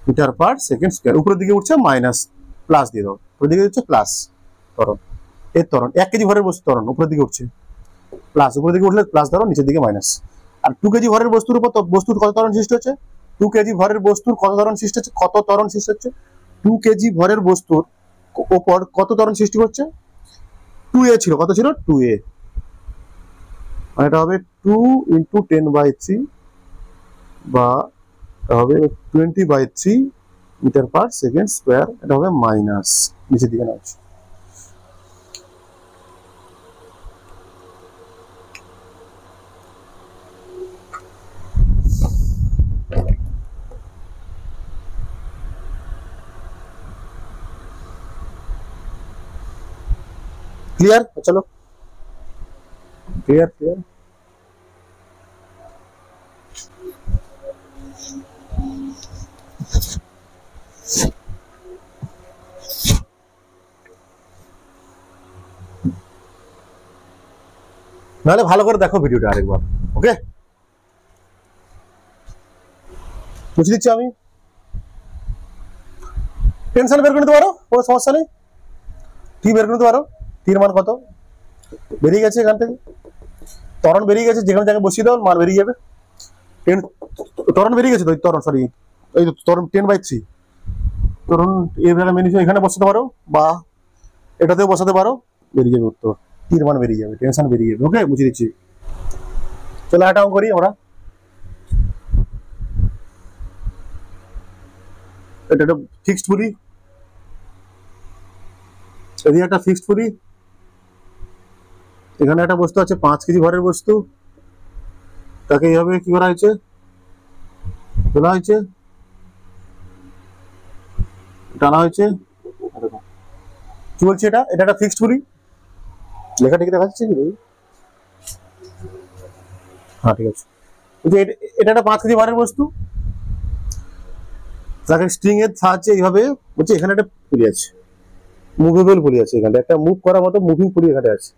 মিটার পার সেকেন্ড স্কয়ার। উপরের দিকে উঠছে মাইনাস, প্লাস দিয়ে দাও, উপরের দিকে হচ্ছে প্লাস ত্বরণ, এর ত্বরণ। 1 কেজি ভরের বস্তু ত্বরণ উপরের দিকে উঠছে প্লাস, উপরের দিকে উঠলে প্লাস ধরো, নিচের দিকে মাইনাস। আর 2 কেজি ভরের বস্তুর উপর বস্তুর কত ত্বরণ সৃষ্টি হচ্ছে? 2 কেজি ভরের বস্তুর কত ত্বরণ সৃষ্টি হচ্ছে? কত ত্বরণ সৃষ্টি হচ্ছে? 2 কেজি ভরের বস্তুর উপর কত ত্বরণ সৃষ্টি হচ্ছে? 2a ছিল, কত ছিল? 2a, মানে এটা হবে 2 ইন্টু 10/3 বা হবে 20/3 মিটার পার সেকেন্ড স্কয়ার। এটা হবে মাইনাস, নিচের দিকে নামছে। क्लियर? चलो क्लियर क्लियर। নাহলে ভালো করে দেখো ভিডিওটা আরেকবার, ওকে? বুঝে দিচ্ছি আমি। টেনশন বের করে নিতে পারো, কোনো সমস্যা নেই। টি বের করে নিতে পারো। টির মান কত? বেরিয়ে গেছে এখান থেকে, ত্বরণ বেরিয়ে গেছে, যেখানে জায়গায় বসিয়ে দাও মান বেরিয়ে যাবে। ত্বরণ বেরিয়ে গেছে তো, ত্বরণ সরি, এই ত্বরণ 10/3 ত্বরণ এই জায়গায় মেনে এখানে বসাতে পারো বা এটাতেও বসাতে পারো, বেরিয়ে যাবে উত্তর। টির মান বেরিয়ে যাবে, টেনশন বেরিয়ে যাবে, ওকে? বুঝিয়ে দিচ্ছি। চলো একটা অঙ্ক করি আমরা। এটা একটা ফিক্সড বলি, এদিকে একটা ফিক্সড বলি, এখানে একটা বস্তু আছে 5 কেজি ভরের বস্তু, তাকে এইভাবে কি করা হয়েছে? তোলা হয়েছে, টানা হয়েছে। কি বলছি? এটা এটা একটা ফিক্সড বলি, লেখা ঠিক দেখা যাচ্ছে কি? হ্যাঁ ঠিক আছে। এটা একটা 5 কেজি ভরের বস্তু, তাকে স্ট্রিং এর সাহায্যে এইভাবে বলছে, এখানে একটা পুলি আছে, মুভেবল পুলি আছে, এখানে একটা মুভ করার মতো মুভিং পুলি এখানে আছে,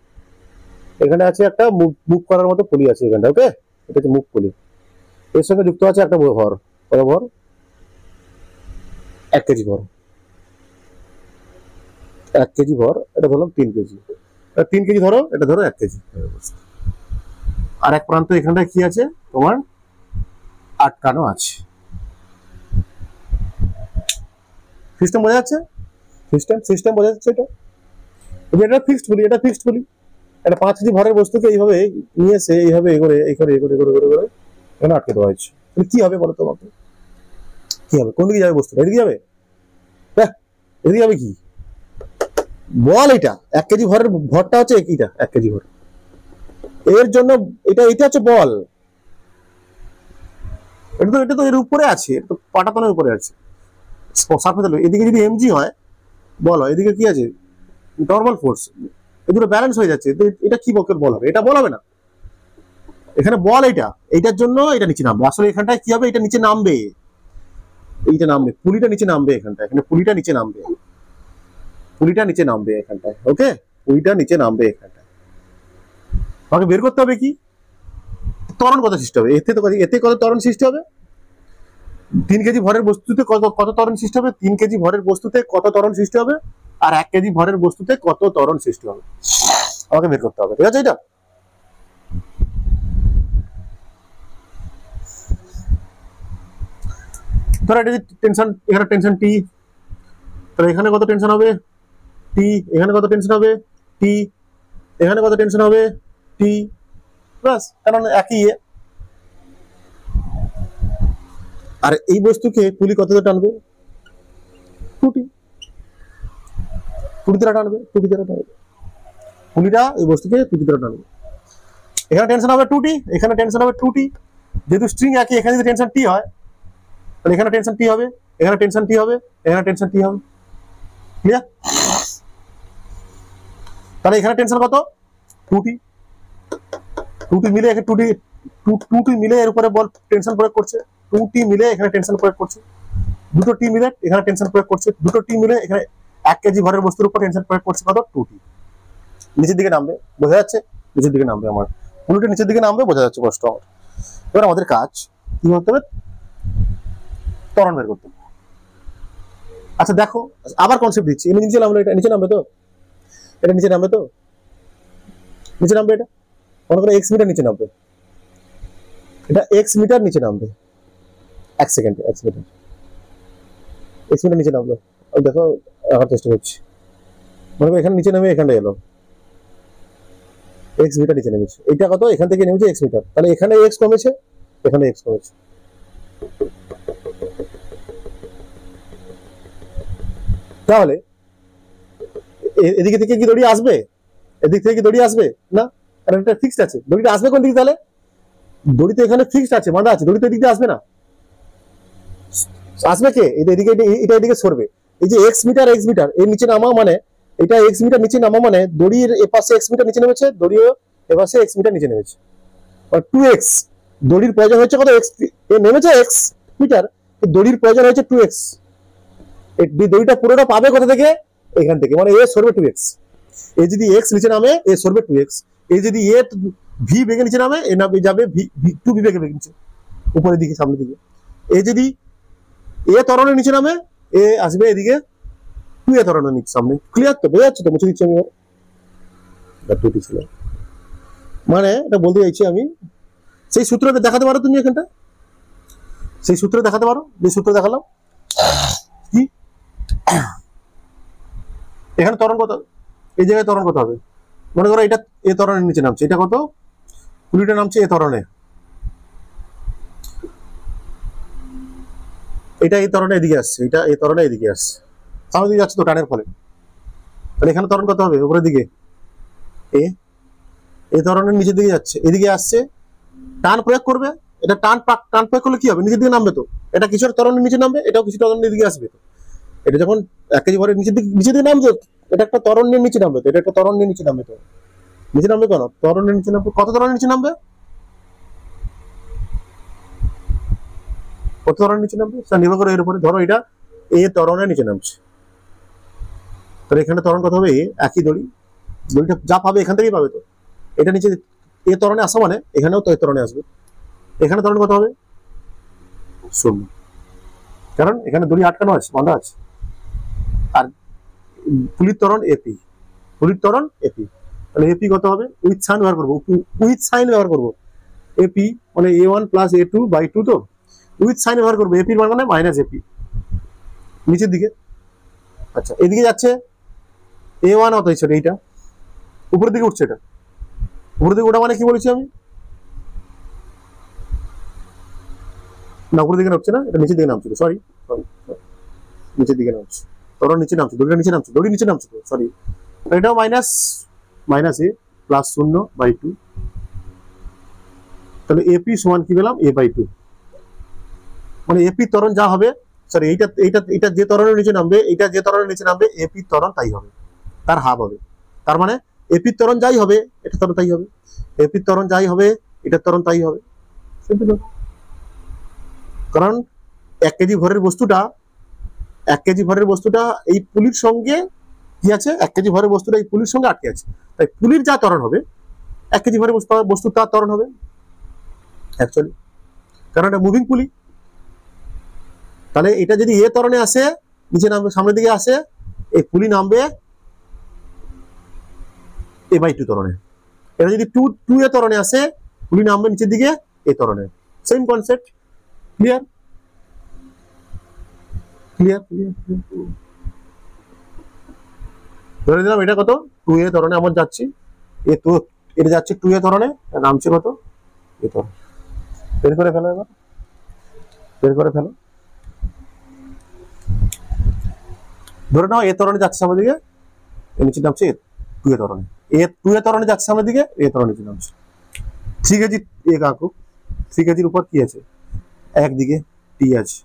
এখানে আছে একটা মুভ করার মতো পুলি আছে এখানটা, ওকে? এটা হচ্ছে মুভ পুলি। এর সঙ্গে যুক্ত আছে একটা ভর, কত ভর? 1 কেজি ভর, 1 কেজি ভর। এটা ধরলাম 3 কেজি, 3 কেজি ধরো, এটা ধরো 1 কেজি। আর এক প্রান্ত এখানটা কি আছে তোমার? আটকানো আছে। সিস্টেম বোঝা যাচ্ছে? সিস্টেম বোঝা যাচ্ছে? এটা ফিক্সড বলি, এটা ফিক্সড বলি। একটা 5 কেজি ভরের বস্তুকে এইভাবে নিয়ে এসে এইভাবে এখানে আটকে দেওয়া হয়েছে। কি হবে বলো তো আমাকে? কি হবে? কোন দিকে যাবে বস্তুটা? এদিকে যাবে? এদিকে যাবে কি বল? এটা 1 কেজি ভরের ভরটা হচ্ছে এইটা, 1 কেজি ভর। এর জন্য এটা হচ্ছে বল, এটা তো এর উপরে আছে, এটা তো পাটাতনের উপরে আছে সারফেস। এদিকে যদি এমজি হয় বল হয়, এদিকে কি আছে নর্মাল ফোর্স, এই দুটো ব্যালেন্স হয়ে যাচ্ছে। এটা কি বকের বল হবে? এটা বল হবে না, এখানে বল এইটার জন্য এটা নিচে নামবে। আসলে এখানটায় কি হবে, এটা নিচে নামবে, এইটা নামবে, পুলিটা নিচে নামবে এখানটায়, এখানে পুলিটা নিচে নামবে, পুলিটা নিচে নামবে এখানটায়। ওকে, পুলিটা নিচে নামবে এখানটায়। আমাকে বের করতে হবে কি ত্বরণ কত সৃষ্টি হবে। এতে কত ত্বরণ সৃষ্টি হবে? 3 কেজি ভরের বস্তুতে কত ত্বরণ সৃষ্টি হবে? 3 কেজি ভরের বস্তুতে কত ত্বরণ সৃষ্টি হবে, আর 1 কেজি ভরের বস্তুতে কত ত্বরণ সৃষ্টি হবে, আমাকে বের করতে হবে। ঠিক আছে? এটা ধরো এটা টেনশন, এখানে টেনশন টি, তাহলে এখানে কত টেনশন হবে টি, এখানে কত টেনশন হবে টি, এখানে কত টেনশন হবে টি, বাস, কারণ একই আর এই বস্তুকে পুলি কত টানবে? 2t, 2t দ্বারা টানবে, 2t দ্বারা টানবে, পুলিটা এই বস্তুকে 2t দ্বারা টানবে। এখানে টেনশন হবে 2t, এখানে টেনশন হবে 2t, যেহেতু স্ট্রিং একই, এখানে যদি টেনশন টি হয় তাহলে এখানে টেনশন টি হবে, এখানে টেনশন টি হবে, এখানে টেনশন টি হবে। ক্লিয়ার? তাহলে এখানে টেনশন কত? 2t, 2t মিলে এখানে 2t মিলে এর উপরে বল টেনশন প্রয়োগ করছে, 2t মিলে এখানে টেনশন প্রয়োগ করছে, দুটো টি মিলে এখানে টেনশন প্রয়োগ করছে, দুটো টি মিলে এখানে 1 কেজি ভরের বস্তুর উপর টেনশন প্রয়োগ করছে কত? 2t। নিচের দিকে নামবে, বোঝা যাচ্ছে? নিচের দিকে নামবে, আমার পুলিটা নিচের দিকে নামবে, বোঝা যাচ্ছে কষ্ট আমার। এবার আমাদের কাজ কি করতে হবে? ত্বরণ বের করতে হবে। আচ্ছা দেখো, আবার কনসেপ্ট দিচ্ছি, এমনি নিচে নামলো, এটা নিচে নামবে তো, এটা নিচে নামবে তো, নিচে নামবে, এটা মনে করো x মিটার নিচে নামবে, এটা x মিটার নিচে নামবে 1 সেকেন্ডে, x মিটার নিচে নামলো। দেখো আবার চেষ্টা করছি, মনে করো এখানে নিচে নামে এখানে এলো, x মিটার নিচে নেমেছে, এটা কত? এখান থেকে নেমেছে x মিটার, তাহলে এখানে x কমেছে, এখানে x কমেছে। তাহলে এদিকে থেকে কি দড়ি আসবে? এদিক থেকে কি দড়ি আসবে না, কারণ এটা ফিক্সড আছে। দড়িটা আসবে কোন দিকে? তাহলে দড়ি তো এখানে ফিক্সড আছে, বাঁধা আছে, দড়ি তো এদিকে আসবে না, আসবে কে? এদিকে, এটা এদিকে সরবে। এই যে x মিটার এর নিচে নামা মানে, এটা x মিটার নিচে নামা মানে দড়ির এপাশে x মিটার নিচে নেমেছে, দড়িও এপাশে x মিটার নিচে নেমেছে, আর 2x। দড়ির প্রয়োজন হচ্ছে কত? x, এ নেমেছে x মিটার, দড়ির প্রয়োজন হচ্ছে 2x। এই দড়িটা পুরোটা পাবে কোথা থেকে? এখান থেকে, মানে এ সরবে 2x। এ যদি x নিচে নামে, এ সরবে 2x। এ যদি এ v বেগে নিচে নামে, এ নামে যাবে 2v বেগে নিচে, উপরের দিকে, সামনের দিকে। এ যদি এ ত্বরণের নিচে নামে, এ আসবে এদিকে 2a ত্বরণের নিচে সামনে। ক্লিয়ার তো? বোঝা যাচ্ছে তো? মুছে দিচ্ছি আমি, দুটি ছিল মানে, এটা বলতে চাইছি আমি, সেই সূত্রটা দেখাতে পারো তুমি এখানটা, সেই সূত্র দেখাতে পারো, যে সূত্র দেখালাম কি, এখানে ত্বরণ কত, এই জায়গায় ত্বরণ কত হবে? মনে করো এটা এ ত্বরণের নিচে নামছে, এটা কত? পুলিটা নামছে এ ত্বরণে, এটা এই ত্বরণে এদিকে আসছে, এটা এই ত্বরণে এদিকে আসছে, সামনে দিকে যাচ্ছে তো টানের ফলে। তাহলে এখানে ত্বরণ কত হবে? উপরের দিকে এই ত্বরণের নিচের দিকে যাচ্ছে, এদিকে আসছে, টান প্রয়োগ করবে, এটা টান প্রয়োগ করলে কি হবে? নিচের দিকে নামবে তো, এটা কিছুটা ত্বরণের নিচে নামবে, এটাও কিছু ত্বরণের দিকে আসবে তো। এটা যখন 1 কেজি ভরের নিচের দিকে নামবে, এটা একটা ত্বরণের নিচে নামবে তো, এটা একটা ত্বরণের নিচে নামবে তো, নিচে নামবে কেন? ত্বরণের নিচে নামবে, কত ত্বরণের নিচে নামবে? কত ত্বরণের নিচে নামবে সেটা নির্ভর করে এর উপরে। ধরো এটা এ ত্বরণের নিচে নামছে, তাহলে এখানে ত্বরণ কত হবে? একই দড়ি, দড়িটা যা পাবে এখান থেকেই পাবে তো, এটা নিচে এ ত্বরণে আসা মানে এখানেও তো এ ত্বরণে আসবে। এখানে ত্বরণ কত হবে? 0, কারণ এখানে দড়ি আটকানো আছে, বাঁধা আছে। আর পুলির ত্বরণ এপি, পুলির ত্বরণ এপি, তাহলে এপি কত হবে? উইথ সাইন ব্যবহার করবো, উইথ সাইন ব্যবহার করবো। এপি মানে a1 প্লাস a2 বাই 2, তো উইথ সাইন ব্যবহার করবো। এপির মান মানে মাইনাস এপি নিচের দিকে। আচ্ছা, এদিকে যাচ্ছে a1, অত হচ্ছে এইটা উপরের দিকে উঠছে, এটা উপরের দিকে ওটা মানে কি বলেছি আমি? না, উপরের দিকে নামছে না, এটা নিচের দিকে নামছিল, সরি, নিচের দিকে নামছে, তোর নিচে নামছে, দড়িটা নিচে নামছে, দড়ি নিচে নামছে তো, সরি। এটাও মাইনাস এ প্লাস 0 বাই 2, তাহলে এপি সমান কি পেলাম a/2, মানে এপি ত্বরণ যা হবে, সরি এইটা এইটা এটা যে ত্বরণের নিচে নামবে, এটা যে ত্বরণের নিচে নামবে এপি ত্বরণ তাই হবে, তার হাফ হবে। তার মানে এপি ত্বরণ যাই হবে এটা ত্বরণ তাই হবে, এপি ত্বরণ যাই হবে এটা ত্বরণ তাই হবে। কারণ 1 কেজি ভরের বস্তুটা 1 কেজি ভরের বস্তুটা এই পুলির সঙ্গে কি আছে, 1 কেজি ভরের বস্তুটা এই পুলির সঙ্গে আটকে আছে, তাই পুলির যা ত্বরণ হবে 1 কেজি ভরের বস্তু তার ত্বরণ হবে অ্যাকচুয়ালি, কারণ এটা মুভিং পুলি। তাহলে এটা যদি এ ত্বরণে আসে, নিচে নামবে, সামনের দিকে আসে, এই পুলি নামবে a/2 ত্বরণে। এটা যদি 2a ত্বরণে আসে, পুলি নামবে নিচের দিকে এ ত্বরণে। Same concept. Clear clear clear. ধরে দিলাম এটা কত 2a ত্বরণে আমরা যাচ্ছি, এটা যাচ্ছে 2a ত্বরণে, নামছে কত এ ত্বরণ। বের করে ফেলো, এবার বের করে ফেলো। ধরে নাও এ ত্বরণে যাচ্ছে সামনের দিকে, এর নিচে নামছে 2a ত্বরণে, 2a ত্বরণে যাচ্ছে সামনের দিকে, এ ত্বরণে নিচে নামছে। 3 কেজি এ কাকু, 3 কেজির উপর কি আছে, একদিকে টি আছে,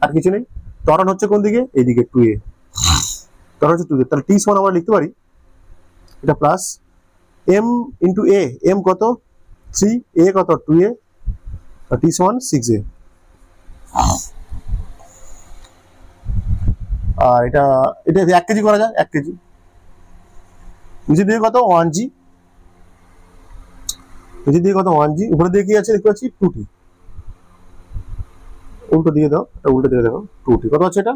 আর কিছু নেই। ত্বরণ হচ্ছে কোন দিকে, এইদিকে 2a, ত্বরণ হচ্ছে 2a। তাহলে টি সমান আমরা লিখতে পারি এটা plus m into a, m কত 3, a কত 2a, টি সমান 6a। আর এটা 1 কেজি করা যায়, 1 কেজি নিচে দিয়ে কত 1g, নিচে দিয়ে কত 1g, উপরে দিয়ে কি আছে দেখতে পাচ্ছি 2t, উল্টো দিয়ে দাও, এটা উল্টো দিয়ে দেখো 2t কত আছে, এটা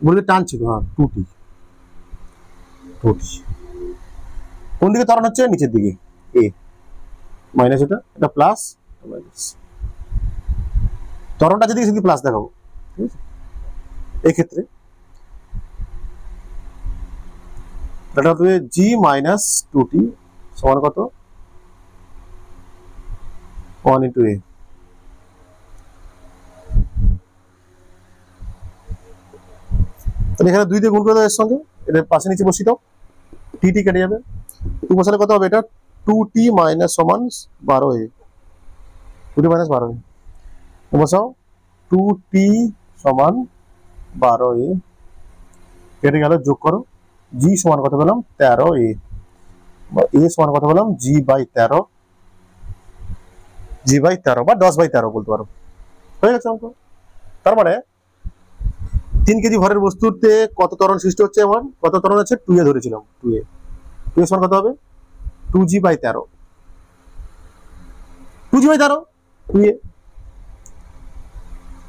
উপরে দিয়ে টানছি তো, হ্যাঁ 2t। কোন দিকে ত্বরণ হচ্ছে, নিচের দিকে a, মাইনাস এটা প্লাস, মাইনাস ত্বরণটা যদি সেদিকে প্লাস দেখাবো, ঠিক আছে। এই ক্ষেত্রে এটা হবে g মাইনাস 2t সমান কত 1 ইন্টু a। তাহলে এখানে 2 দিয়ে গুণ করে দাও এর সঙ্গে, এটা পাশে নিচে বসিয়ে দাও, টি কেটে যাবে, 2 বসালে কত হবে, এটা 2t মাইনাস সমান 12a, 2t মাইনাস 12a বসাও, 2t সমান 12a কেটে গেল, যোগ করো, g সমান কত পেলাম 13a, বা a সমান কত পেলাম g/13, g/13 বা 10/13 বলতে পারো, হয়ে গেছে অঙ্ক। তার মানে 3 কেজি ভরের বস্তুতে কত ত্বরণ সৃষ্টি হচ্ছে, আমার কত ত্বরণ আছে 2a ধরেছিলাম, 2a সমান কত হবে 2g/13, 2g/13 2a।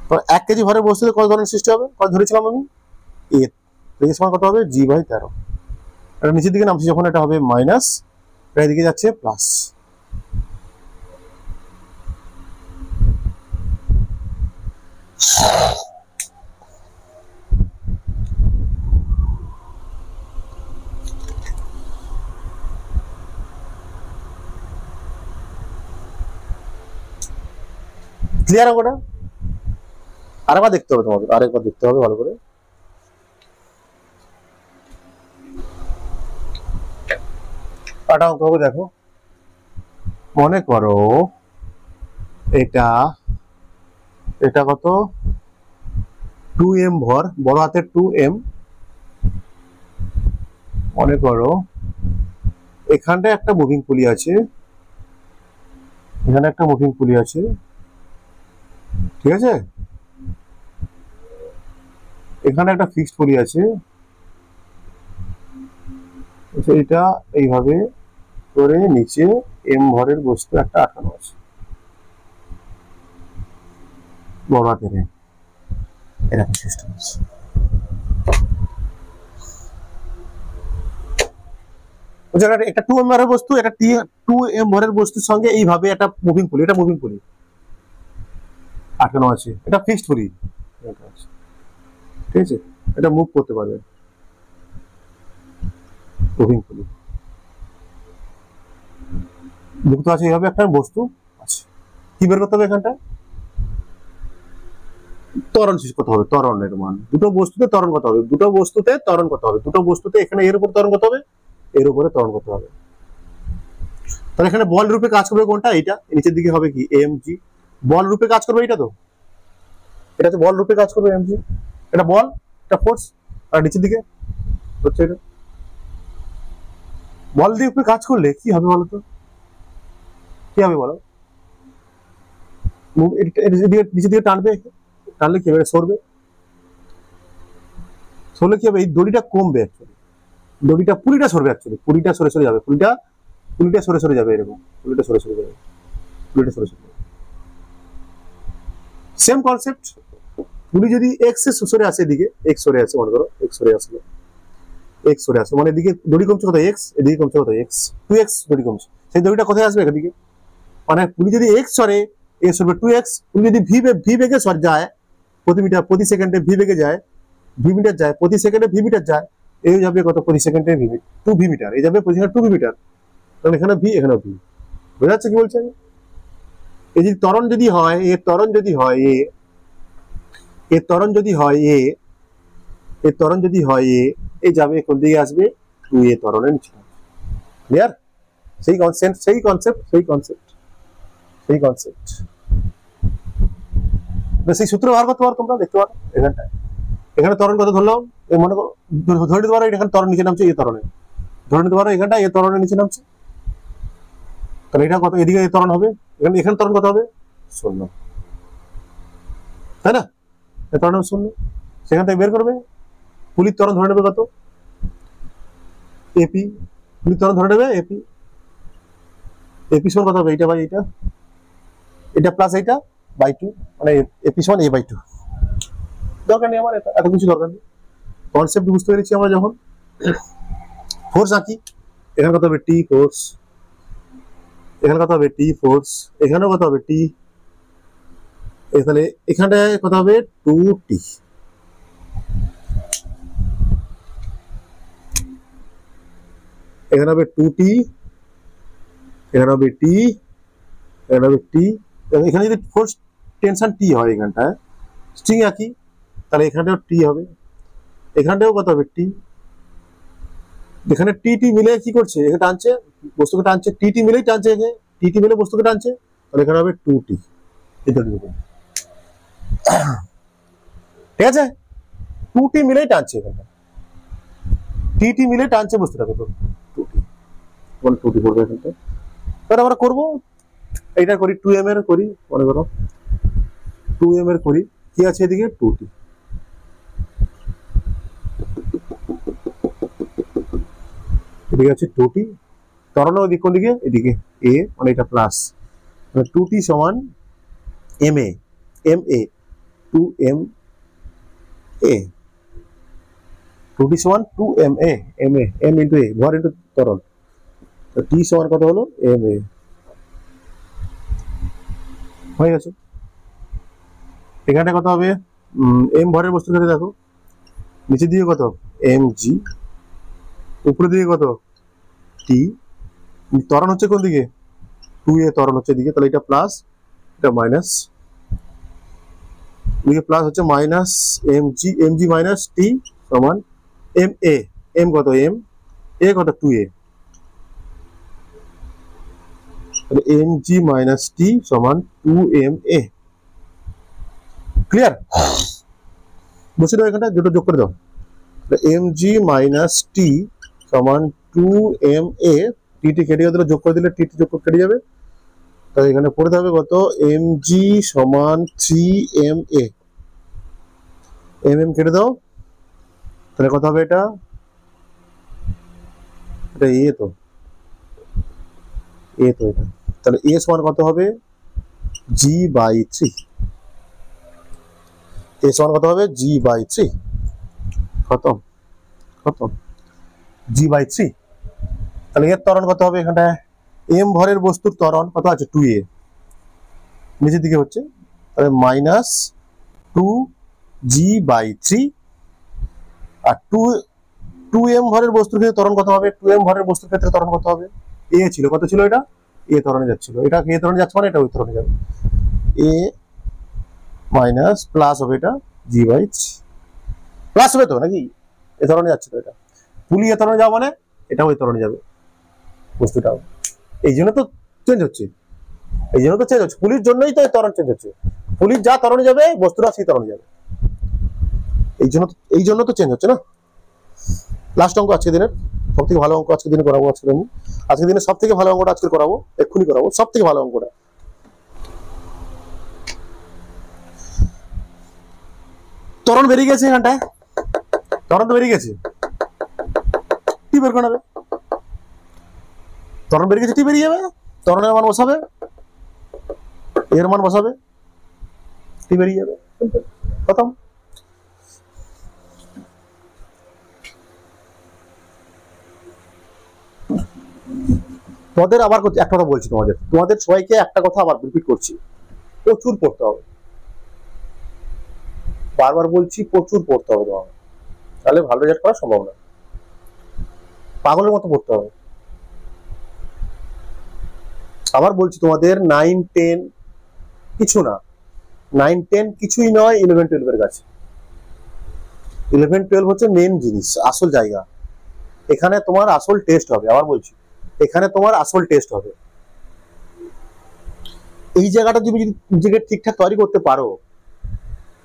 তো 1 কেজি ভরের বস্তুতে কত ত্বরণ সৃষ্টি হবে, কত ধরেছিলাম আমি a, a সমান কত হবে g/13। এটা নিচের দিকে নামছে যখন, এটা হবে মাইনাস, এটা দিকে যাচ্ছে প্লাস। ক্লিয়ার অঙ্কটা? আরেকবার দেখতে হবে তোমাদের, আরেকবার দেখতে হবে ভালো করে। একটা অঙ্ক হবে, দেখো মনে করো এটা কত 2m ভর, বড় হাতের 2m। মনে করো এখানটা একটা মুভিং পুলি আছে, এখানে একটা মুভিং পুলি আছে, ঠিক আছে, এখানে একটা ফিক্সড পুলি আছে, এটা এইভাবে করে নিচে m ভরের বস্তু একটা আটকানো আছে, বড় হাতের এরকম সিস্টেম আছে। একটা 2m ভরের বস্তু, এটা 2m ভরের বস্তুর সঙ্গে এইভাবে একটা মুভিং পুলি, এটা মুভিং পুলি আটকানো আছে, এটা ফিক্সড পুলি, ঠিক আছে, এটা মুভ করতে পারবে, মুভিং পুলি যুক্ত আছে এইভাবে একটা বস্তু আছে। কি বের করতে হবে, এখানটা ত্বরণ শেষ করতে হবে, ত্বরণের মান, দুটো বস্তুতে ত্বরণ কত হবে, দুটো বস্তুতে ত্বরণ কত হবে, দুটো বস্তুতে এখানে এর উপর ত্বরণ কত হবে, এর উপরে ত্বরণ করতে হবে। তাহলে এখানে বল রূপে কাজ করবে কোনটা? এটা নিচের দিকে হবে কি mg, বল রূপে কাজ করবে এটা, তো এটা তো বল রূপে কাজ করবে mg, এটা বল, এটা ফোর্স, আর নিচের দিকে হচ্ছে এটা বল দিয়ে উপরে কাজ করলে কি হবে বলো তো, কি হবে বলো? নিচের দিকে টানবে, টানলে কি হবে? সরবে, সরলে কি হবে? এই দড়িটা কমবে, অ্যাকচুয়ালি দড়িটা পুরিটা সরবে, অ্যাকচুয়ালি পুরিটা সরে সরে যাবে, পুরিটা সরে সরে যাবে, এরকম পুরিটা সরে সরে যাবে, পুরিটা সরে সরে যাবে। সেম কনসেপ্ট, পুরি যদি এক্স এ সরে আসে, এদিকে এক্স সরে আসে, মনে করো এক্স সরে আসলো, এক্স সরে আসে মানে এদিকে দড়ি কমছে কত? এক্স, এদিকে কমছে কত? এক্স, 2x দড়ি কমছে, সেই দড়িটা কোথায় আসবে? এদিকে, মানে পুরি যদি এক্স সরে, এ সরবে 2x, পুরি যদি ভি বেগে সরে যায়, প্রতি সেকেন্ডে ভি বেগে যায়, ভি মিটার যায়, প্রতি সেকেন্ডে ভি মিটার যায়, এই যাবে কত? প্রতি সেকেন্ডে ভি মিটার, 2 ভি মিটার, এই যাবে প্রতি সেকেন্ডে 2 ভি মিটার, তাহলে এখানে ভি, এখানে ভি, বোঝা যাচ্ছে কি বলছেন? এই যে ত্বরণ যদি হয়, এর ত্বরণ যদি হয় এর ত্বরণ যদি হয় এর ত্বরণ যদি হয় এই যাবে কোন দিকে? আসবে 2a ত্বরণের নিচে। ক্লিয়ার? সেই কনসেপ্ট, সেই কনসেপ্ট, সেই কনসেপ্ট, সেই কনসেপ্ট, সেই সূত্র ব্যবহার করতে পারো তোমরা, দেখতে পারো এখানটায়। এখানে ত্বরণ কত ধরলাম? মনে করো ধরে নিতে পারো এখানে ত্বরণ নিচে নামছে, এ ত্বরণে ধরে নিতে পারো এখানটা এ ত্বরণের নিচে নামছে, তাহলে এটা কত? এদিকে এ ত্বরণ হবে, এখানে ত্বরণ কত হবে? 0, তাই না? এ ত্বরণ 0, সেখান থেকে বের করবে, পুলির ত্বরণ ধরে নেবে কত? এপি, পুলির ত্বরণ ধরে নেবে এপি, এপি সমান কত হবে? এইটা বাই এইটা, এটা প্লাস এইটা বাই 2, মানে এপি সমান a বাই 2। দরকার নেই আমার এত কিছু, দরকার নেই, কনসেপ্ট বুঝতে পেরেছি আমরা। যখন ফোর্স আঁকি, এখানে কত হবে? টি ফোর্স, এখানে কত হবে? টি ফোর্স, এখানেও কত হবে? টি, তাহলে এখানটায় কত হবে? 2t, এখানে হবে 2t, এখানে হবে টি, এখানে হবে টি, এখানে যদি ফোর্স টেনশন টি হয় এখানটায়, স্ট্রিং আঁকি, তাহলে এখানটাও টি হবে, এখানটাও কত হবে? টি, এখানে টি টি মিলে কি করছে? এখানে টানছে, বস্তুকে টানছে, টি টি মিলেই টানছে, এখানে টি টি মিলে বস্তুকে টানছে, তাহলে এখানে হবে 2t, ঠিক আছে? 2t মিলেই টানছে, এখানটা টি টি মিলে টানছে বস্তুটা, কত? 2t, বলে 2t করবে এখানটা। তাহলে আমরা করবো এইটা করি, 2m এর করি, মনে করো 2m এর করি, কি আছে এদিকে? 2t, এদিকে আছে 2t, ত্বরণ ওদিকে কোন দিকে? এদিকে a, মানে এটা প্লাস, মানে 2t সমান ma, ma 2ma, 2t সমান 2ma, ma m into a, ভর ইন্টু ত্বরণ, t সমান কত হলো? ma, হয়ে গেছে। এখানে কত হবে? m ভরের বস্তুর ক্ষেত্রে দেখো, নিচের দিকে কত? mg, উপরের দিকে কত? t, ত্বরণ হচ্ছে কোন দিকে? 2a ত্বরণ হচ্ছে এদিকে, তাহলে এটা প্লাস, এটা মাইনাস, এদিকে প্লাস হচ্ছে minus mg, mg minus t সমান ma, m কত? m, a কত? 2a, তাহলে mg মাইনাস t সমান 2ma। ক্লিয়ার? বসে দাও এখানটা, দুটো যোগ করে দাও, mg মাইনাস t সমান 2ma, টি টি কেটে দিলে, যোগ করে দিলে টি টি যোগ কেটে যাবে, তাহলে এখানে পড়তে হবে কত? mg সমান 3ma, mm কেটে দাও, তাহলে কত হবে? এটা এ তো, এটা, তাহলে a সমান কত হবে? g বাই 3, a সমান কত হবে? g বাই 3, খতম, খতম, g বাই 3। তাহলে এর ত্বরণ কত হবে? এখানটায় m ভরের বস্তুর ত্বরণ কত আছে? 2a, নিচের দিকে হচ্ছে, তাহলে minus 2g by 3, R 2m ভরের বস্তুর ক্ষেত্রে ত্বরণ কত হবে? 2m ভরের বস্তুর ক্ষেত্রে ত্বরণ কত হবে? a ছিল, কত ছিল? এটা a ত্বরণে যাচ্ছিল, এটা a ত্বরণে যাচ্ছে, মানে এটা ওই ত্বরণে যাবে, a মাইনাস প্লাস হবে, এটা g বাই 3, প্লাস হবে তো নাকি? এ ত্বরণে যাচ্ছে তো, এটা পুলি এ ত্বরণে যাওয়া মানে এটা ওই ত্বরণে যাবে বস্তুটাও। এই জন্য তো চেঞ্জ হচ্ছে, পুলির জন্যই তো ত্বরণ চেঞ্জ হচ্ছে। পুলিশ যা ত্বরণে যাবে বস্তুটা সেই ত্বরণে যাবে, এই জন্য তো চেঞ্জ হচ্ছে না। লাস্ট অঙ্ক আজকে দিনের সব থেকে ভালো অঙ্ক আজকে দিনে করাবো। আজকে দিনে সব থেকে ভালো অঙ্কটা আজকে করাবো, এক্ষুনি করাবো সব থেকে ভালো অঙ্কটা। ত্বরণ বেরিয়ে গেছে এখানটায়, ত্বরণ তো বেরিয়ে গেছে, টি বের করে নেবে। ত্বরণ বেরিয়ে গেছে, টি বেরিয়ে যাবে, ত্বরণের মান বসাবে, এর মান বসাবে, টি বেরিয়ে যাবে, খতম। তোমাদের আবার একটা কথা বলছি, তোমাদের সবাইকে একটা কথা আবার রিপিট করছি, প্রচুর পড়তে হবে। বারবার বলছি প্রচুর পড়তে হবে তোমাকে, তাহলে ভালো রেজাল্ট করা সম্ভব না। পাগলের মতো পড়তে হবে। আবার বলছি তোমাদের 9, 10 কিছু না, 9, 10 কিছুই নয় 11, 12 এর কাছে। 11, 12 হচ্ছে মেন জিনিস, আসল জায়গা। এখানে তোমার আসল টেস্ট হবে। আবার বলছি এখানে তোমার আসল টেস্ট হবে। এই জায়গাটা তুমি যদি নিজেকে ঠিকঠাক তৈরি করতে পারো,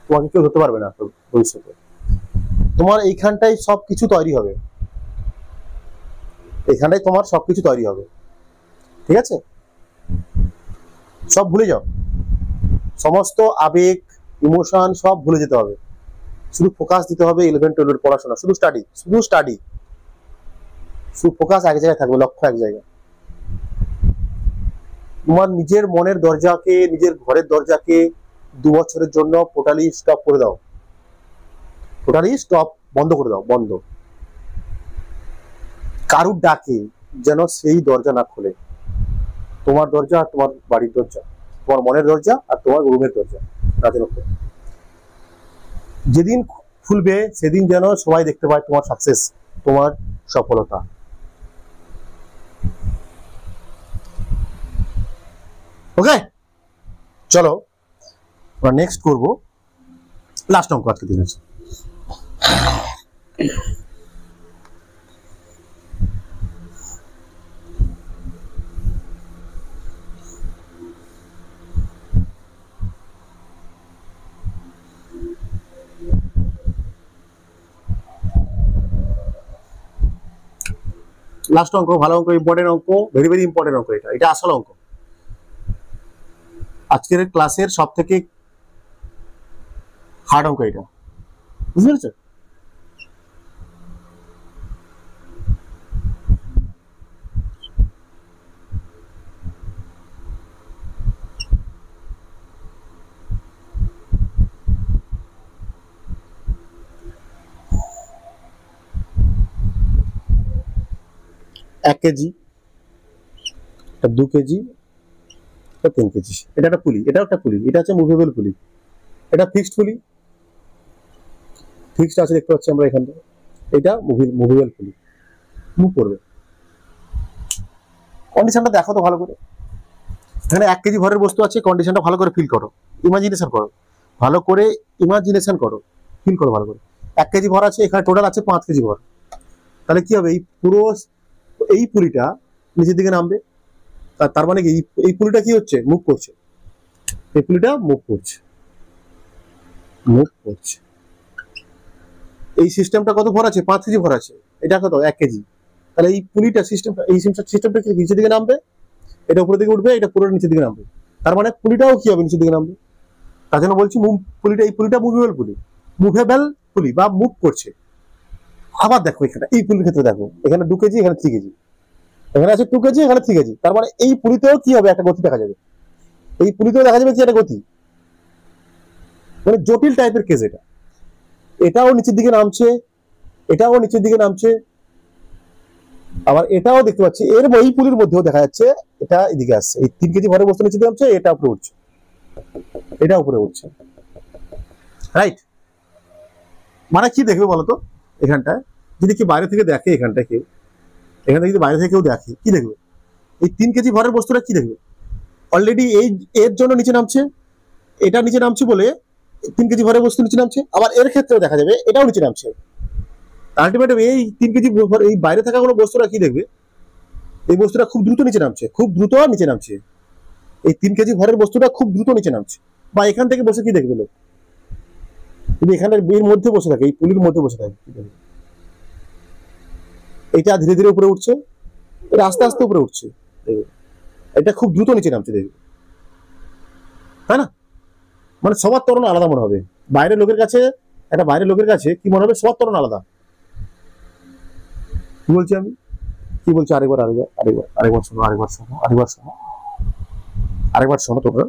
তোমাকে কেউ ধরতে পারবে না ভবিষ্যতে। তোমার এইখানটাই সবকিছু তৈরি হবে, এখানটাই তোমার সবকিছু তৈরি হবে। ঠিক আছে, সব ভুলে যাও, সমস্ত আবেগ ইমোশন সব ভুলে যেতে হবে, শুধু ফোকাস দিতে হবে 11, 12 এর পড়াশোনা, শুধু স্টাডি, শুধু ফোকাস এক জায়গায় থাকবে, লক্ষ্য এক জায়গায়। তোমার নিজের মনের দরজাকে, নিজের ঘরের দরজাকে 2 বছরের জন্য টোটালি স্টপ করে দাও, বন্ধ করে দাও, বন্ধ। কারুর ডাকে যেন সেই দরজা না খোলে, তোমার দরজা আর তোমার বাড়ির দরজা, তোমার মনের দরজা আর তোমার রুমের দরজা রাতের মধ্যে যেদিন খুলবে সেদিন যেন সবাই দেখতে পায় তোমার সাকসেস, তোমার সফলতা। ওকে, চলো আমরা নেক্সট করবো লাস্ট অঙ্ক আজকে দিন আছে। লাস্ট অঙ্ক, ভালো অঙ্ক, ইম্পর্টেন্ট অঙ্ক, ভেরি ভেরি ইম্পর্টেন্ট অঙ্ক। এটা আসল অঙ্ক, আজকের ক্লাসের সব থেকে হার্ড অঙ্ক এটা, বুঝতে পেরেছো? এক কেজি, 2 কেজি, 3 কেজি। এটা একটা পুলি, এটাও একটা পুলি, এটা হচ্ছে মুভেবল পুলি, এটা ফিক্সড পুলি, ফিক্সড আছে দেখতে পাচ্ছি আমরা এখান থেকে। এটা মুভেবল পুলি, মুভ করবে। কন্ডিশনটা দেখো তো ভালো করে, এখানে 1 কেজি ভরের বস্তু আছে, কন্ডিশনটা ভালো করে ফিল করো, ইমাজিনেশন করো, ভালো করে ইমাজিনেশন করো, ফিল করো ভালো করে। 1 কেজি ভর আছে, এখানে টোটাল আছে 5 কেজি ভর। তাহলে কি হবে, এই পুরো এই পুলিটা নিচের দিকে নামবে, তার মানে কি এই পুলিটা কি হচ্ছে, মুভ করছে, এই পুলিটা মুভ করছে। এই সিস্টেমটা কত ভর আছে, 5 কেজি ভর আছে, এটা কত 1 কেজি। তাহলে এই পুলিটা সিস্টেমটা, এই সিস্টেমটা নিচের দিকে নামবে, এটা উপরের দিকে উঠবে, এটা পুরো নিচের দিকে নামবে। তার মানে পুলিটাও কি হবে, নিচের দিকে নামবে। তার জন্য বলছি পুলিটা, এই পুলিটা মুভেবল পুলি বা মুভ করছে। আবার দেখো এখানে এই পুলির ক্ষেত্রে দেখো, এখানে 2 কেজি, এখানে 3 কেজি, এখানে আছে 2 কেজি, এখানে 3 কেজি। তার মানে এই পুলিতেও কি হবে, একটা গতি দেখা যাবে, এই পুলিতেও দেখা যাবে কি একটা গতি, মানে জটিল টাইপের কেস এটা। এটাও নিচের দিকে নামছে, এটাও নিচের দিকে নামছে, আবার এটাও দেখতে পাচ্ছি, এর এই পুলির মধ্যেও দেখা যাচ্ছে এটা এদিকে আসছে, এই 3 কেজি ভরের বস্তু নিচে দিকে নামছে, এটা উপরে উঠছে, এটা উপরে উঠছে, রাইট। মানে কি দেখবে বলতো, এখানটায় যদি কি বাইরে থেকে দেখে, এখানটায় কেউ, এখানে যদি বাইরে থেকে কেউ দেখে, কি দেখবে, এই 3 কেজি ভরের বস্তুটা কি দেখবে, অলরেডি এই এর জন্য নিচে নামছে, এটা নিচে নামছে বলে 3 কেজি ভরের বস্তু নিচে নামছে, আবার এর ক্ষেত্রে দেখা যাবে এটাও নিচে নামছে। আলটিমেটলি এই 3 কেজি এই বাইরে থাকা কোনো বস্তুটা কি দেখবে, এই বস্তুটা খুব দ্রুত নিচে নামছে, খুব দ্রুত নিচে নামছে। এই 3 কেজি ভরের বস্তুটা খুব দ্রুত নিচে নামছে। বা এখান থেকে বসে কি দেখবে লোক, যদি এখানের এর মধ্যে বসে থাকে, এই পুলির মধ্যে বসে থাকে, কি দেখবে? এটা ধীরে ধীরে উপরে উঠছে, এটা আস্তে আস্তে উপরে উঠছে, এটা খুব দ্রুত নিচে নামছে, দেখবে, তাই না? মানে সবার ত্বরণ আলাদা মনে হবে বাইরের লোকের কাছে। একটা বাইরের লোকের কাছে কি মনে হবে, সবার ত্বরণ আলাদা। কি বলছি আমি, কি বলছি? আরেকবার শোনো তোমরা।